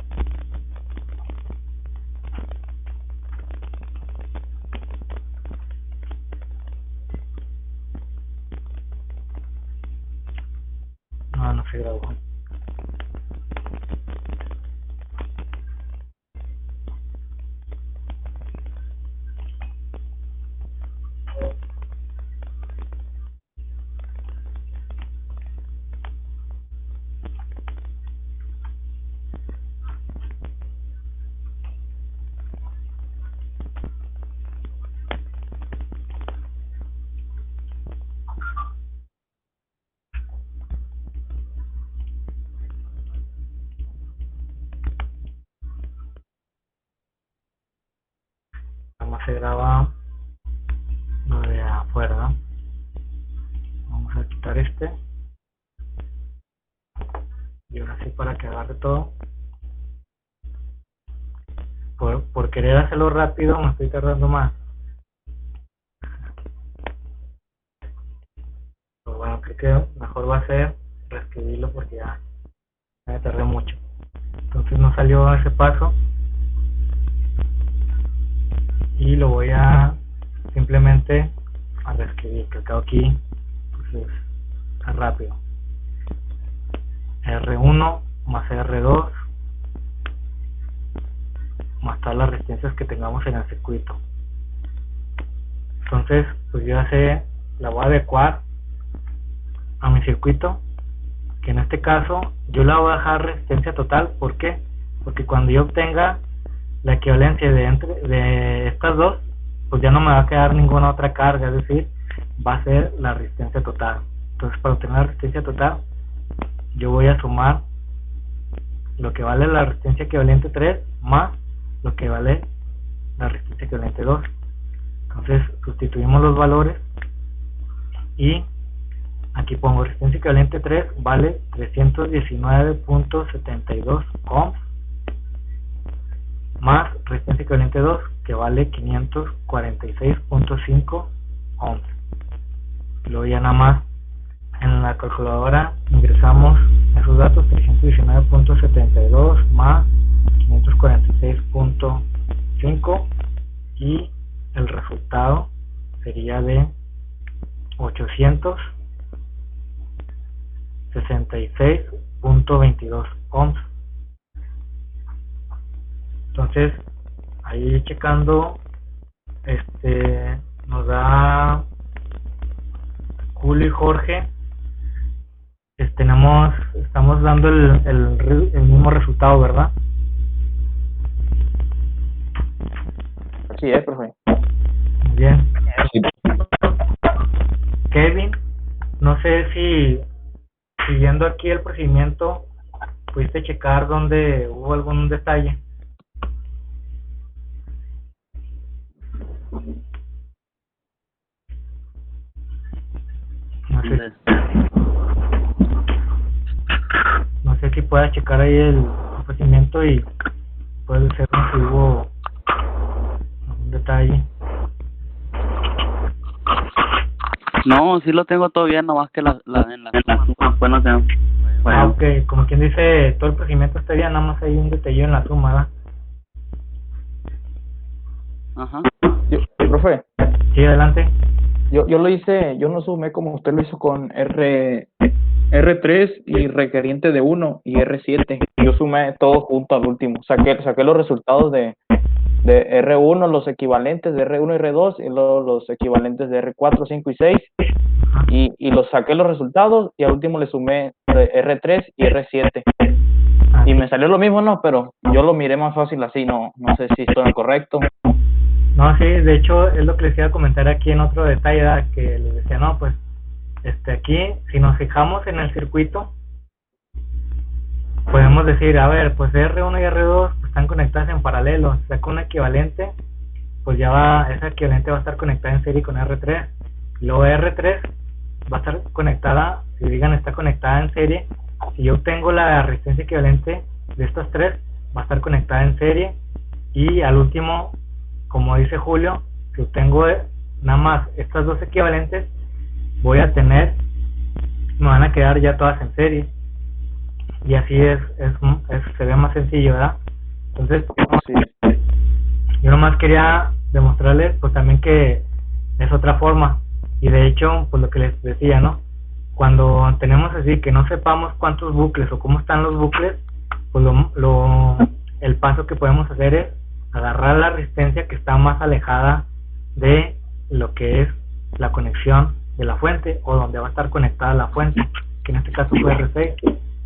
No se grabó. Se graba lo de afuera, ¿no? Vamos a quitar este y ahora sí, para que agarre todo. Por querer hacerlo rápido me estoy tardando más, pero bueno, creo que mejor va a ser reescribirlo porque ya me tardé mucho. Entonces no salió ese paso y lo voy a simplemente a reescribir, que acá aquí pues es rápido. R1 más R2 más todas las resistencias que tengamos en el circuito. Entonces pues yo ya sé, la voy a adecuar a mi circuito, que en este caso yo la voy a dejar resistencia total. ¿Por qué? Porque cuando yo obtenga la equivalencia de estas dos, pues ya no me va a quedar ninguna otra carga, es decir, va a ser la resistencia total. Entonces para obtener la resistencia total yo voy a sumar lo que vale la resistencia equivalente 3 más lo que vale la resistencia equivalente 2. Entonces sustituimos los valores y aquí pongo resistencia equivalente 3 vale 319.72 ohms más resistencia equivalente 2 que vale 546.5 ohms. Luego ya nada más en la calculadora ingresamos esos datos, 319.72 más 546.5 y el resultado sería de 866.22 ohms. Entonces ahí checando, nos da Julio y Jorge estamos dando el mismo resultado, ¿verdad? Así es, profe. Muy bien. Kevin, no sé si siguiendo aquí el procedimiento pudiste checar donde hubo algún detalle. No sé si puedas checar ahí el procedimiento y puede ser si hubo algún detalle. No, sí lo tengo todo bien, nomás que en la suma, pues no tengo. Ah, ok, como quien dice, todo el procedimiento está bien, nada más hay un detalle en la suma, ¿verdad? Ajá. Profe. Sí, adelante. Yo lo hice, yo no sumé como usted lo hizo con R3 y requeriente de 1 y R7. Yo sumé todo junto al último. Saqué los resultados de R1, los equivalentes de R1 y R2, y luego los equivalentes de R4, 5 y 6. Y los saqué los resultados y al último le sumé R3 y R7. Y me salió lo mismo, ¿no? Pero yo lo miré más fácil así, no sé si estoy en lo correcto. No, sí, de hecho es lo que les iba a comentar aquí en otro detalle, ¿verdad? Que les decía, no, pues aquí, si nos fijamos en el circuito, podemos decir, a ver, pues R1 y R2 pues, están conectadas en paralelo, saca un equivalente, pues esa equivalente va a estar conectada en serie con R3, y luego R3 va a estar conectada, si digan está conectada en serie, si yo obtengo la resistencia equivalente de estas tres, va a estar conectada en serie, y al último, como dice Julio, si obtengo nada más estas dos equivalentes, me van a quedar ya todas en serie, y así se ve más sencillo, ¿verdad? Entonces, yo nomás quería demostrarles pues también que es otra forma, y de hecho, pues lo que les decía, ¿no? Cuando tenemos así que no sepamos cuántos bucles o cómo están los bucles, pues el paso que podemos hacer es agarrar la resistencia que está más alejada de lo que es la conexión de la fuente o donde va a estar conectada la fuente, que en este caso fue R6.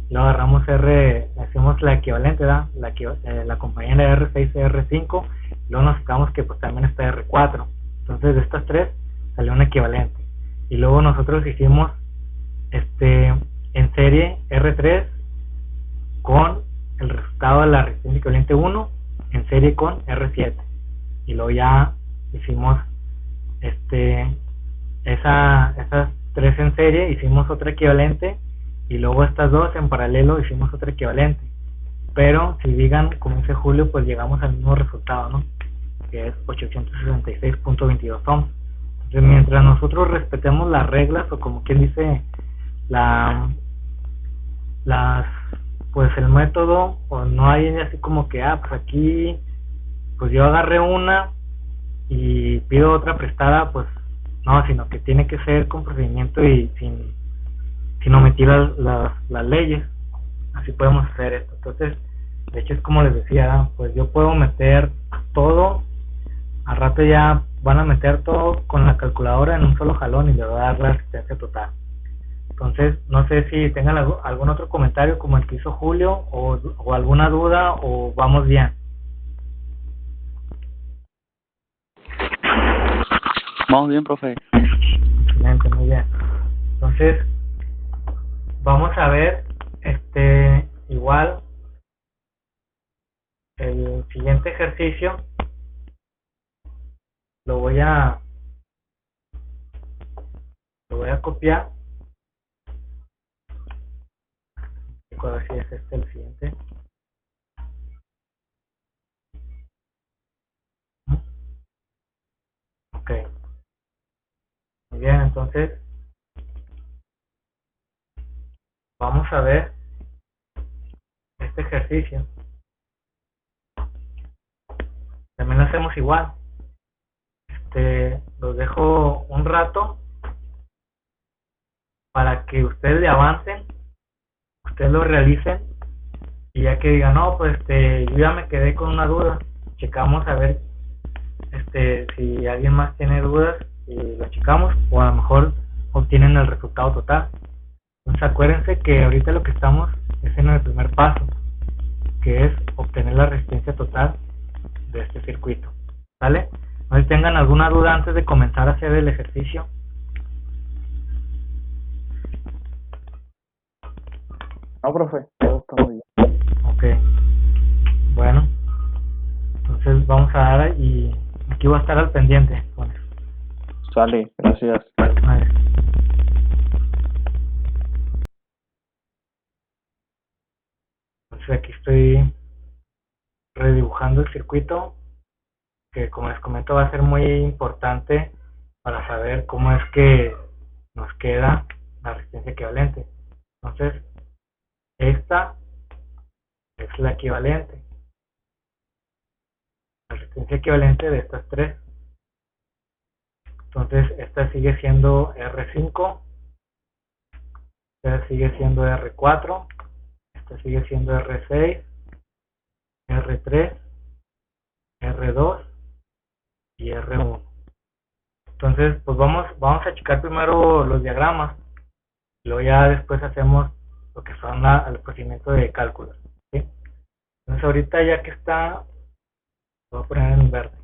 Luego agarramos hacemos la equivalente, ¿verdad? La compañera R6 y R5, luego nos fijamos que pues también está R4. Entonces de estas tres salió un equivalente. Y luego nosotros hicimos en serie R3 con el resultado de la resistencia equivalente 1 en serie con R7. Y luego ya hicimos esas tres en serie, hicimos otra equivalente, y luego estas dos en paralelo hicimos otra equivalente. Pero si digan, como dice Julio, pues llegamos al mismo resultado, ¿no? Que es 866.22 ohms. Entonces, mientras nosotros respetemos las reglas, o como quien dice, pues el método, o no hay así como que, pues aquí, pues yo agarré una y pido otra prestada, pues no, sino que tiene que ser con procedimiento y sin omitir las leyes. Así podemos hacer esto. Entonces, de hecho es como les decía, pues yo puedo meter todo, al rato ya van a meter todo con la calculadora en un solo jalón y le va a dar la resistencia total. Entonces, no sé si tengan algún otro comentario como el que hizo Julio, o alguna duda, o vamos bien. Vamos bien, profe. Excelente, muy bien. Entonces, vamos a ver igual el siguiente ejercicio. Lo voy a copiar. A ver si es el siguiente. Ok. Muy bien, entonces vamos a ver este ejercicio. También lo hacemos igual. Los dejo un rato para que ustedes le avancen, ustedes lo realicen, y ya que digan, no, pues yo ya me quedé con una duda, checamos a ver si alguien más tiene dudas y lo checamos, o a lo mejor obtienen el resultado total. Entonces acuérdense que ahorita lo que estamos es en el primer paso, que es obtener la resistencia total de este circuito. ¿Vale? No sé si tengan alguna duda antes de comenzar a hacer el ejercicio. No, profe, todo está muy bien. Ok. Bueno, entonces vamos a dar y aquí voy a estar al pendiente con eso. Sale, gracias. Vale. Entonces aquí estoy redibujando el circuito, que como les comento va a ser muy importante para saber cómo es que nos queda la resistencia equivalente. Entonces esta es la equivalente, la resistencia equivalente de estas tres. Entonces esta sigue siendo R5, esta sigue siendo R4, esta sigue siendo R6, R3, R2 y R1. Entonces pues vamos a checar primero los diagramas, y luego ya después hacemos lo que son el procedimiento de cálculo, ¿sí? Entonces ahorita ya que está, lo voy a poner en verde.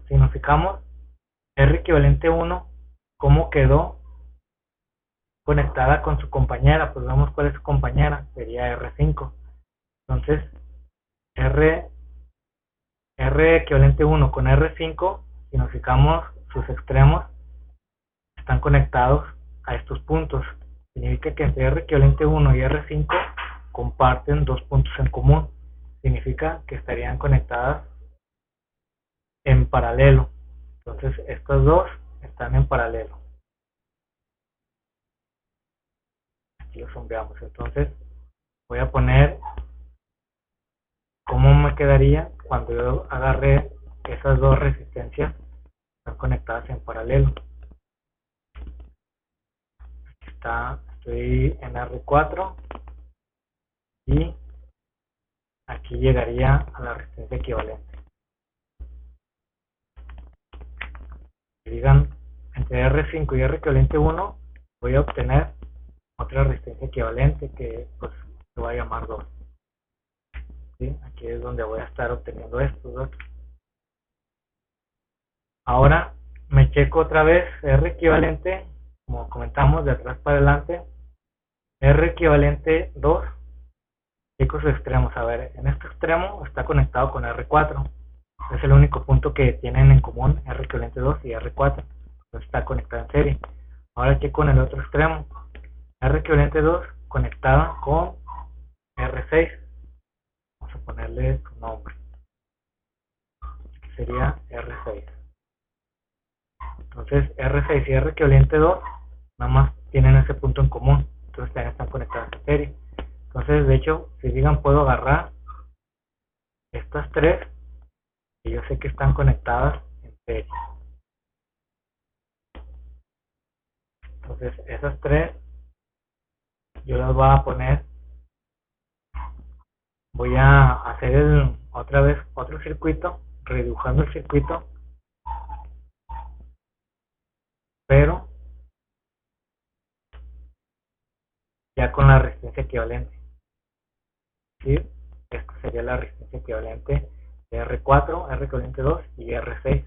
Si nos fijamos, R equivalente 1, ¿cómo quedó conectada con su compañera? Pues vemos cuál es su compañera, sería R5. Entonces R equivalente 1 con R5, si nos fijamos, sus extremos están conectados a estos puntos. Significa que entre R equivalente 1 y R5 comparten dos puntos en común. Significa que estarían conectadas en paralelo. Entonces estos dos están en paralelo. Aquí los sombreamos. Entonces voy a poner cómo me quedaría cuando yo agarré esas dos resistencias, están conectadas en paralelo. Aquí está, estoy en R4 y aquí llegaría a la resistencia equivalente. Si digan entre R5 y R equivalente 1, voy a obtener otra resistencia equivalente que pues se va a llamar 2. ¿Sí? Aquí es donde voy a estar obteniendo estos dos. Ahora me checo otra vez R equivalente, como comentamos, de atrás para adelante. R equivalente 2, checo sus extremos. A ver, en este extremo está conectado con R4. Es el único punto que tienen en común R equivalente 2 y R4. Entonces está conectado en serie. Ahora checo en el otro extremo. R equivalente 2 conectada con R6. Vamos a ponerle su nombre. Que sería R6. Entonces R6 y R equivalente 2 nada más tienen ese punto en común. Entonces también están conectadas en serie. Entonces de hecho, si digan, puedo agarrar estas tres y yo sé que están conectadas en serie. Entonces esas tres yo las voy a poner, voy a hacer otra vez otro circuito, redibujando el circuito, pero ya con la resistencia equivalente. ¿Sí? Esta sería la resistencia equivalente de R4, R equivalente 2 y R6.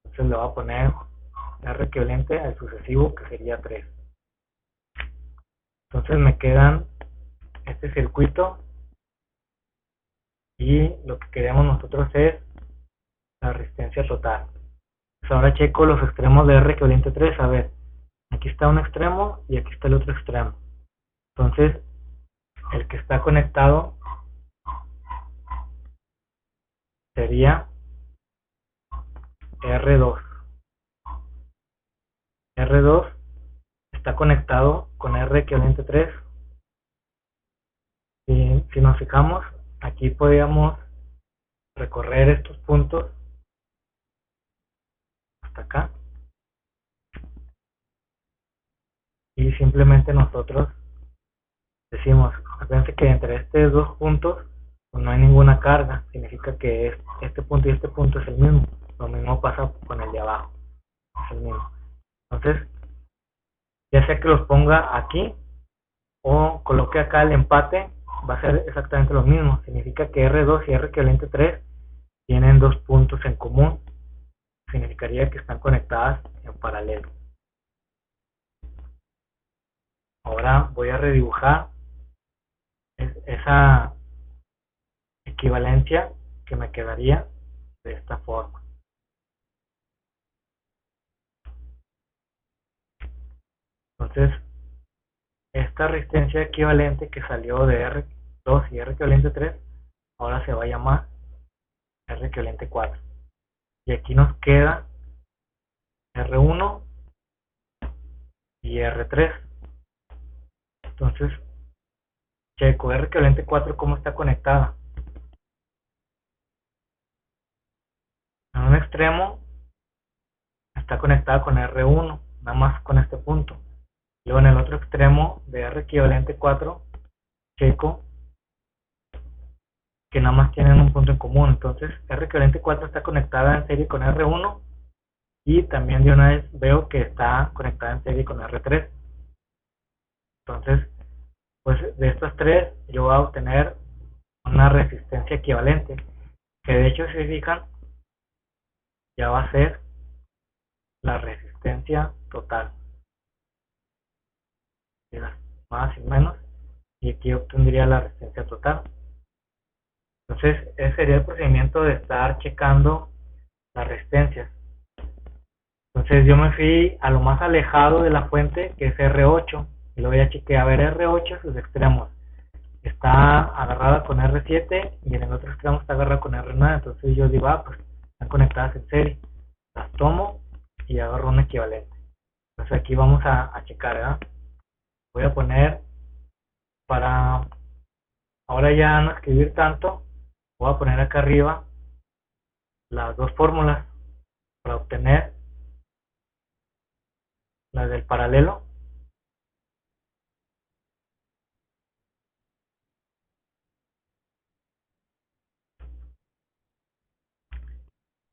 Entonces le voy a poner R equivalente al sucesivo, que sería 3. Entonces me quedan este circuito y lo que queremos nosotros es la resistencia total. Pues ahora checo los extremos de R equivalente 3. A ver, aquí está un extremo y aquí está el otro extremo. Entonces el que está conectado sería R2. R2 está conectado con R equivalente 3. Si nos fijamos, aquí podríamos recorrer estos puntos hasta acá y simplemente nosotros decimos, fíjense que entre estos dos puntos pues no hay ninguna carga, significa que este punto y este punto es el mismo. Lo mismo pasa con el de abajo, es el mismo. Entonces ya sea que los ponga aquí o coloque acá el empate, va a ser exactamente lo mismo. Significa que R2 y R equivalente 3 tienen 2 puntos en común. Significaría que están conectadas en paralelo. Ahora voy a redibujar esa equivalencia que me quedaría de esta forma. Entonces, esta resistencia equivalente que salió de R2 y R equivalente 3, ahora se va a llamar R equivalente 4. Y aquí nos queda R1 y R3. Entonces, checo R equivalente 4 cómo está conectada. En un extremo está conectada con R1, nada más con este punto. Luego en el otro extremo de R equivalente 4, checo que nada más tienen un punto en común. Entonces R equivalente 4 está conectada en serie con R1 y también de una vez veo que está conectada en serie con R3. Entonces, pues de estas tres yo voy a obtener una resistencia equivalente, que de hecho si se fijan ya va a ser la resistencia total, más y menos, y aquí obtendría la resistencia total. Entonces ese sería el procedimiento de estar checando las resistencias. Entonces yo me fui a lo más alejado de la fuente, que es R8, y lo voy a chequear. A ver, R8 sus extremos está agarrada con R7 y en el otro extremo está agarrada con R9. Entonces yo digo, pues están conectadas en serie, las tomo y agarro un equivalente. Entonces aquí vamos a checar, ¿verdad? Voy a poner, para ahora ya no escribir tanto, voy a poner acá arriba las dos fórmulas para obtener la del paralelo.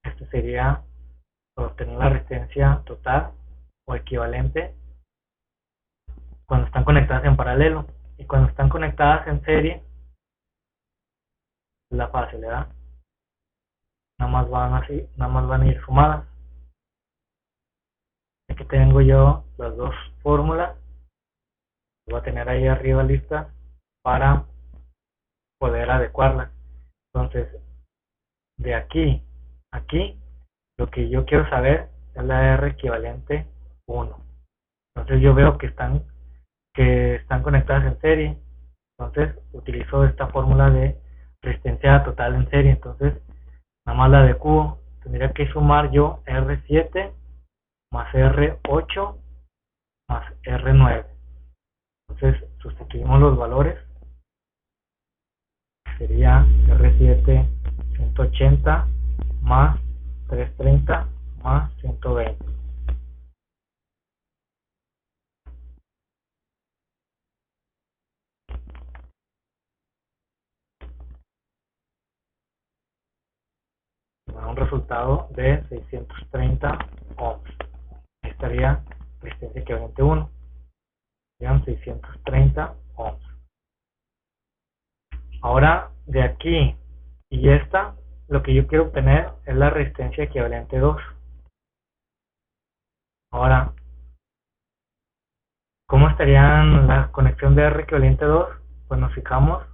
Este sería para obtener la resistencia total o equivalente cuando están conectadas en paralelo, y cuando están conectadas en serie la fácil, ¿verdad? Nada más van a ir sumadas. Aquí tengo yo las dos fórmulas, voy a tener ahí arriba listas para poder adecuarlas. Entonces de aquí a aquí lo que yo quiero saber es la R equivalente 1. Entonces yo veo que están conectadas en serie, entonces utilizo esta fórmula de resistencia total en serie. Entonces nada más la adecuo, tendría que sumar yo R7 más R8 más R9. Entonces sustituimos los valores, sería R7 180 más 330 más 120. Un resultado de 630 ohms. Ahí estaría resistencia equivalente 1. Serían 630 ohms. Ahora de aquí y esta, lo que yo quiero obtener es la resistencia equivalente 2. Ahora, ¿cómo estarían la conexión de R equivalente 2? Pues nos fijamos,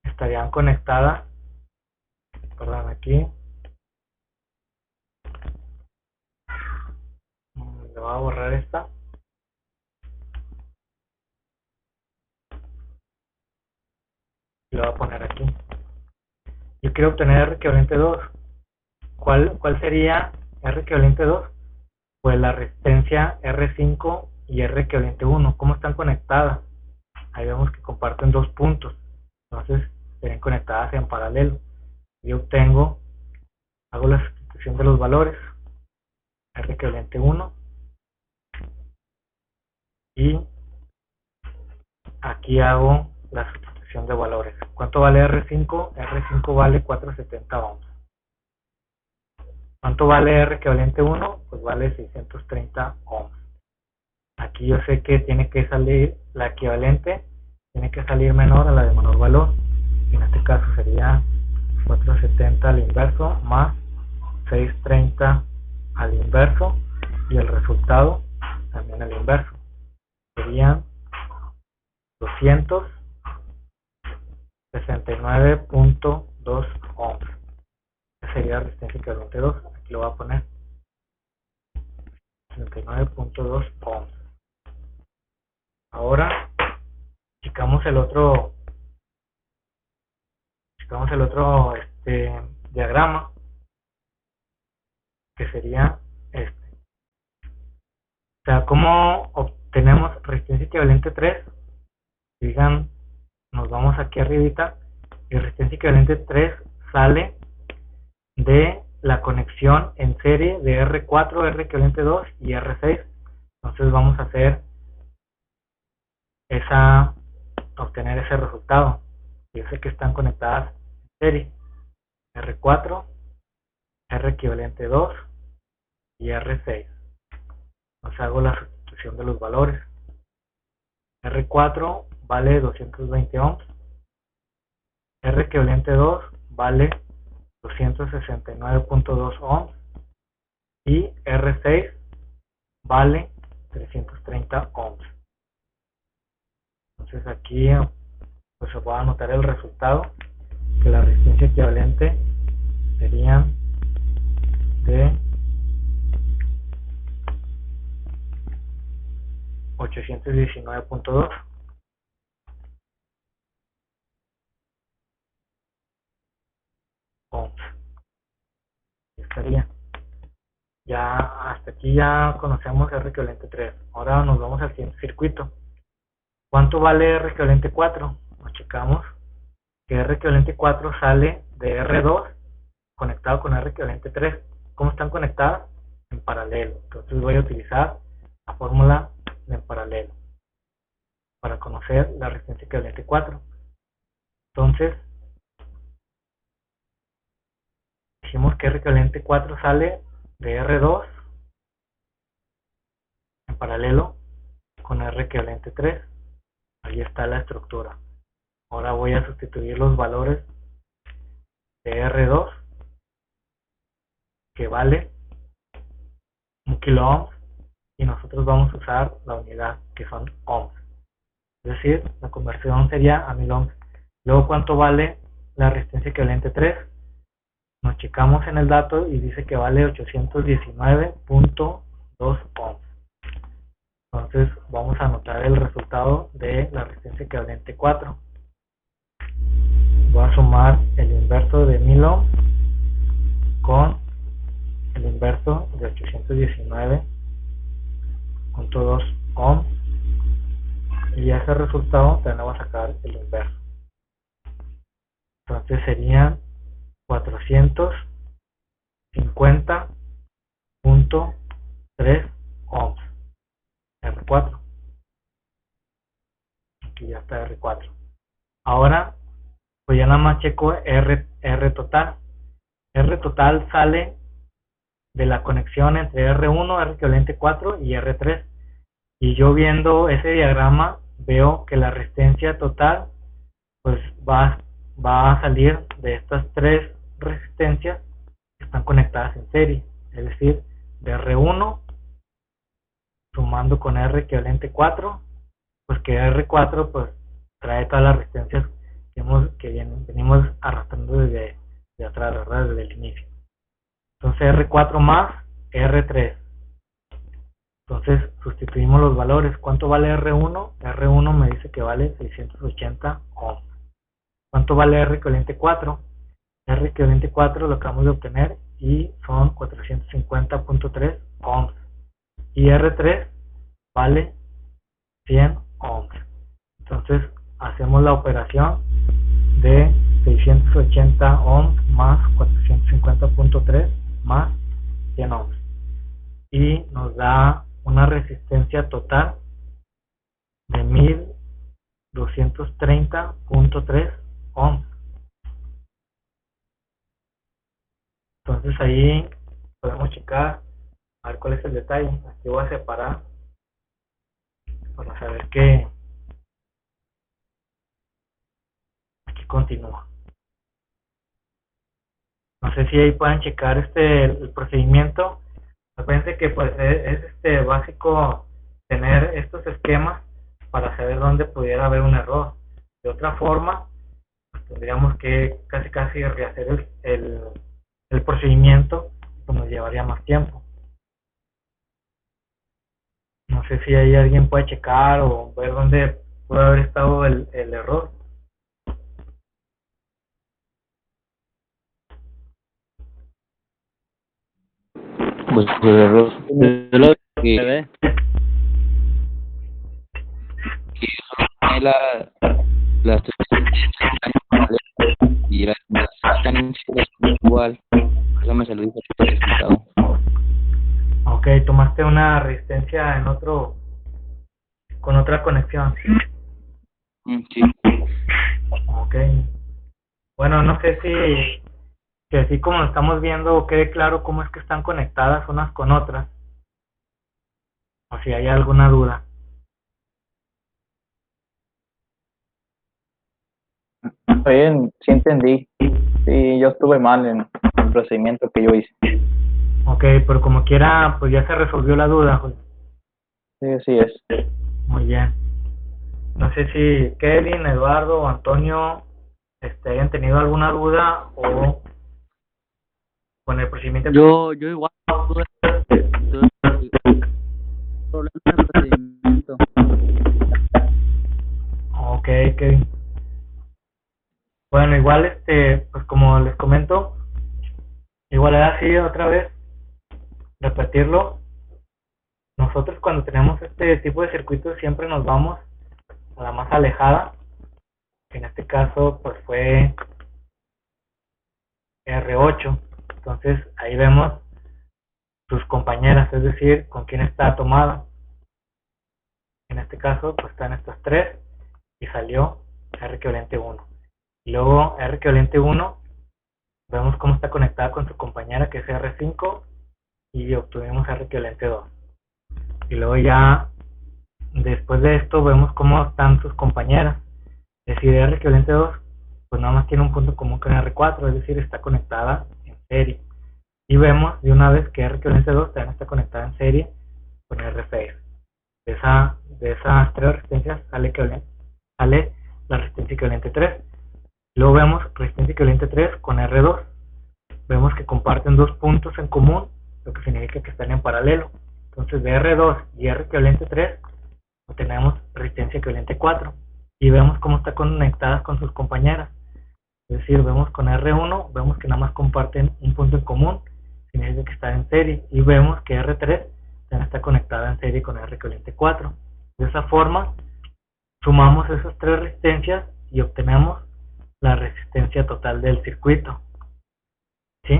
estarían conectadas, perdón, aquí le voy a borrar esta. Y lo voy a poner aquí. Yo quiero obtener R equivalente 2. ¿Cuál sería R equivalente 2? Pues la resistencia R5 y R equivalente 1. ¿Cómo están conectadas? Ahí vemos que comparten dos puntos. Entonces, serían conectadas en paralelo. Yo obtengo, hago la sustitución de los valores. R equivalente 1. Y aquí hago la sustitución de valores. ¿Cuánto vale R5? R5 vale 470 ohms. ¿Cuánto vale R equivalente 1? Pues vale 630 ohms. Aquí yo sé que tiene que salir la equivalente, tiene que salir menor a la de menor valor. En este caso sería 470 al inverso más 630 al inverso, y el resultado también al inverso. Serían 269.2 ohms. Esa sería resistencia equivalente 2. Aquí lo voy a poner 69.2 ohms. Ahora checamos el otro diagrama, que sería este. O sea, ¿cómo obtenemos resistencia equivalente 3? Digan, nos vamos aquí arribita, y resistencia equivalente 3 sale de la conexión en serie de R4, R equivalente 2 y R6. Entonces vamos a hacer obtener ese resultado. Yo sé que están conectadas en serie, R4, R equivalente 2 y R6. Entonces hago la sustitución de los valores. R4 vale 220 ohms, R equivalente 2 vale 269.2 ohms y R6 vale 330 ohms. Entonces aquí pues se puede anotar el resultado, que la resistencia equivalente sería de 819.2 ohms. Estaría. Ya hasta aquí ya conocemos R equivalente 3. Ahora nos vamos al siguiente circuito. ¿Cuánto vale R equivalente 4? Nos checamos que R equivalente 4 sale de R2 conectado con R equivalente 3. ¿Cómo están conectadas? En paralelo. Entonces voy a utilizar la fórmula de en paralelo para conocer la resistencia equivalente 4. Entonces dijimos que R equivalente 4 sale de R2 en paralelo con R equivalente 3. Ahí está la estructura. Ahora voy a sustituir los valores de R2, que vale 1 kilo ohms, y nosotros vamos a usar la unidad, que son ohms. Es decir, la conversión sería a 1000 ohms. Luego, ¿cuánto vale la resistencia equivalente 3? Nos checamos en el dato y dice que vale 819.2 ohms. Entonces vamos a anotar el resultado de la resistencia equivalente 4. Voy a sumar el inverso de 1000 ohms con el inverso de 819.2 ohms, y ese resultado también va a sacar el inverso. Entonces serían 450.3 ohms. R4. Aquí ya está R4. Ahora pues ya nada más checo R total. R total sale de la conexión entre R1, R equivalente 4 y R3. Y yo viendo ese diagrama veo que la resistencia total pues va a salir de estas tres resistencias que están conectadas en serie. Es decir, de R1 sumando con R equivalente 4, pues que R4 pues trae todas las resistencias que venimos arrastrando desde atrás, ¿verdad? Desde el inicio. Entonces R4 más R3. Entonces sustituimos los valores. ¿Cuánto vale R1? R1 me dice que vale 680 ohms. ¿Cuánto vale R equivalente 4? R equivalente 4 lo acabamos de obtener y son 450.3 ohms. Y R3 vale 100 ohms. Entonces hacemos la operación de 680 ohms más 450.3 más 100 ohms, y nos da una resistencia total de 1230.3 ohms. Entonces ahí podemos checar a ver cuál es el detalle. Aquí voy a separar para saber que aquí continúa. No sé si ahí pueden checar el procedimiento. Acuérdense que pues es básico tener estos esquemas para saber dónde pudiera haber un error. De otra forma, pues tendríamos que casi rehacer el procedimiento, pues nos llevaría más tiempo. No sé si ahí alguien puede checar o ver dónde puede haber estado el error. Pues el error es lo que solo tiene las tres y las están igual. Por eso me salió diferente el resultado. Ok, tomaste una resistencia con otra conexión. Sí. Ok. Bueno, no sé si así como lo estamos viendo quede claro cómo es que están conectadas unas con otras, o si hay alguna duda. Está bien, sí entendí. Sí, yo estuve mal en el procedimiento que yo hice. Ok, pero como quiera, pues ya se resolvió la duda, Julio. Sí, así es. Muy bien. No sé si Kevin, Eduardo o Antonio hayan tenido alguna duda o con el procedimiento. Yo igual tuve problemas en el procedimiento. Ok, Kevin. Bueno, igual, pues como les comento, igual era así otra vez, repetirlo. Nosotros cuando tenemos este tipo de circuitos siempre nos vamos a la más alejada, que en este caso pues fue R8. Entonces ahí vemos sus compañeras, es decir, con quién está tomada. En este caso pues están estas tres y salió R equivalente 1. Y luego R equivalente 1 vemos cómo está conectada con su compañera, que es R5, y obtuvimos R equivalente 2. Y luego ya después de esto vemos cómo están sus compañeras. Es decir, R equivalente 2 pues nada más tiene un punto común con R4, es decir, está conectada en serie. Y vemos de una vez que R equivalente 2 también está conectada en serie con R6. De esas tres resistencias sale la resistencia equivalente 3. Luego vemos resistencia equivalente 3 con R2. Vemos que comparten dos puntos en común, lo que significa que están en paralelo. Entonces de R2 y R equivalente 3 obtenemos resistencia equivalente 4. Y vemos cómo está conectadas con sus compañeras. Es decir, vemos con R1, vemos que nada más comparten un punto en común, significa que están en serie. Y vemos que R3 también está conectada en serie con R equivalente 4. De esa forma, sumamos esas tres resistencias y obtenemos la resistencia total del circuito. ¿Sí?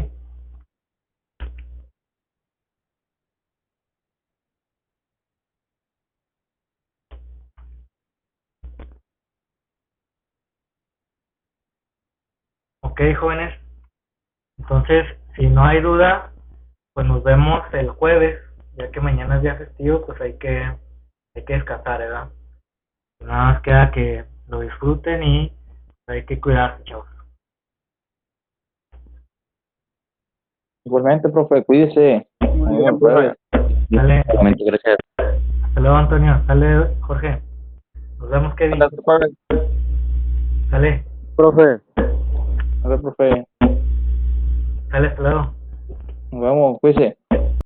Ok, jóvenes. Entonces, si no hay duda, pues nos vemos el jueves, ya que mañana es día festivo, pues hay que descansar, ¿verdad? Nada más queda que lo disfruten y hay que cuidarse, chavos. Igualmente, profe, cuídese. Muy Muy bien, buen jueves. Dale, Gracias. hasta luego, Antonio. Dale, Jorge. Nos vemos, Kevin. Hasta luego, Dale, Profe. profe. dale, hasta luego. Nos vemos, cuídese.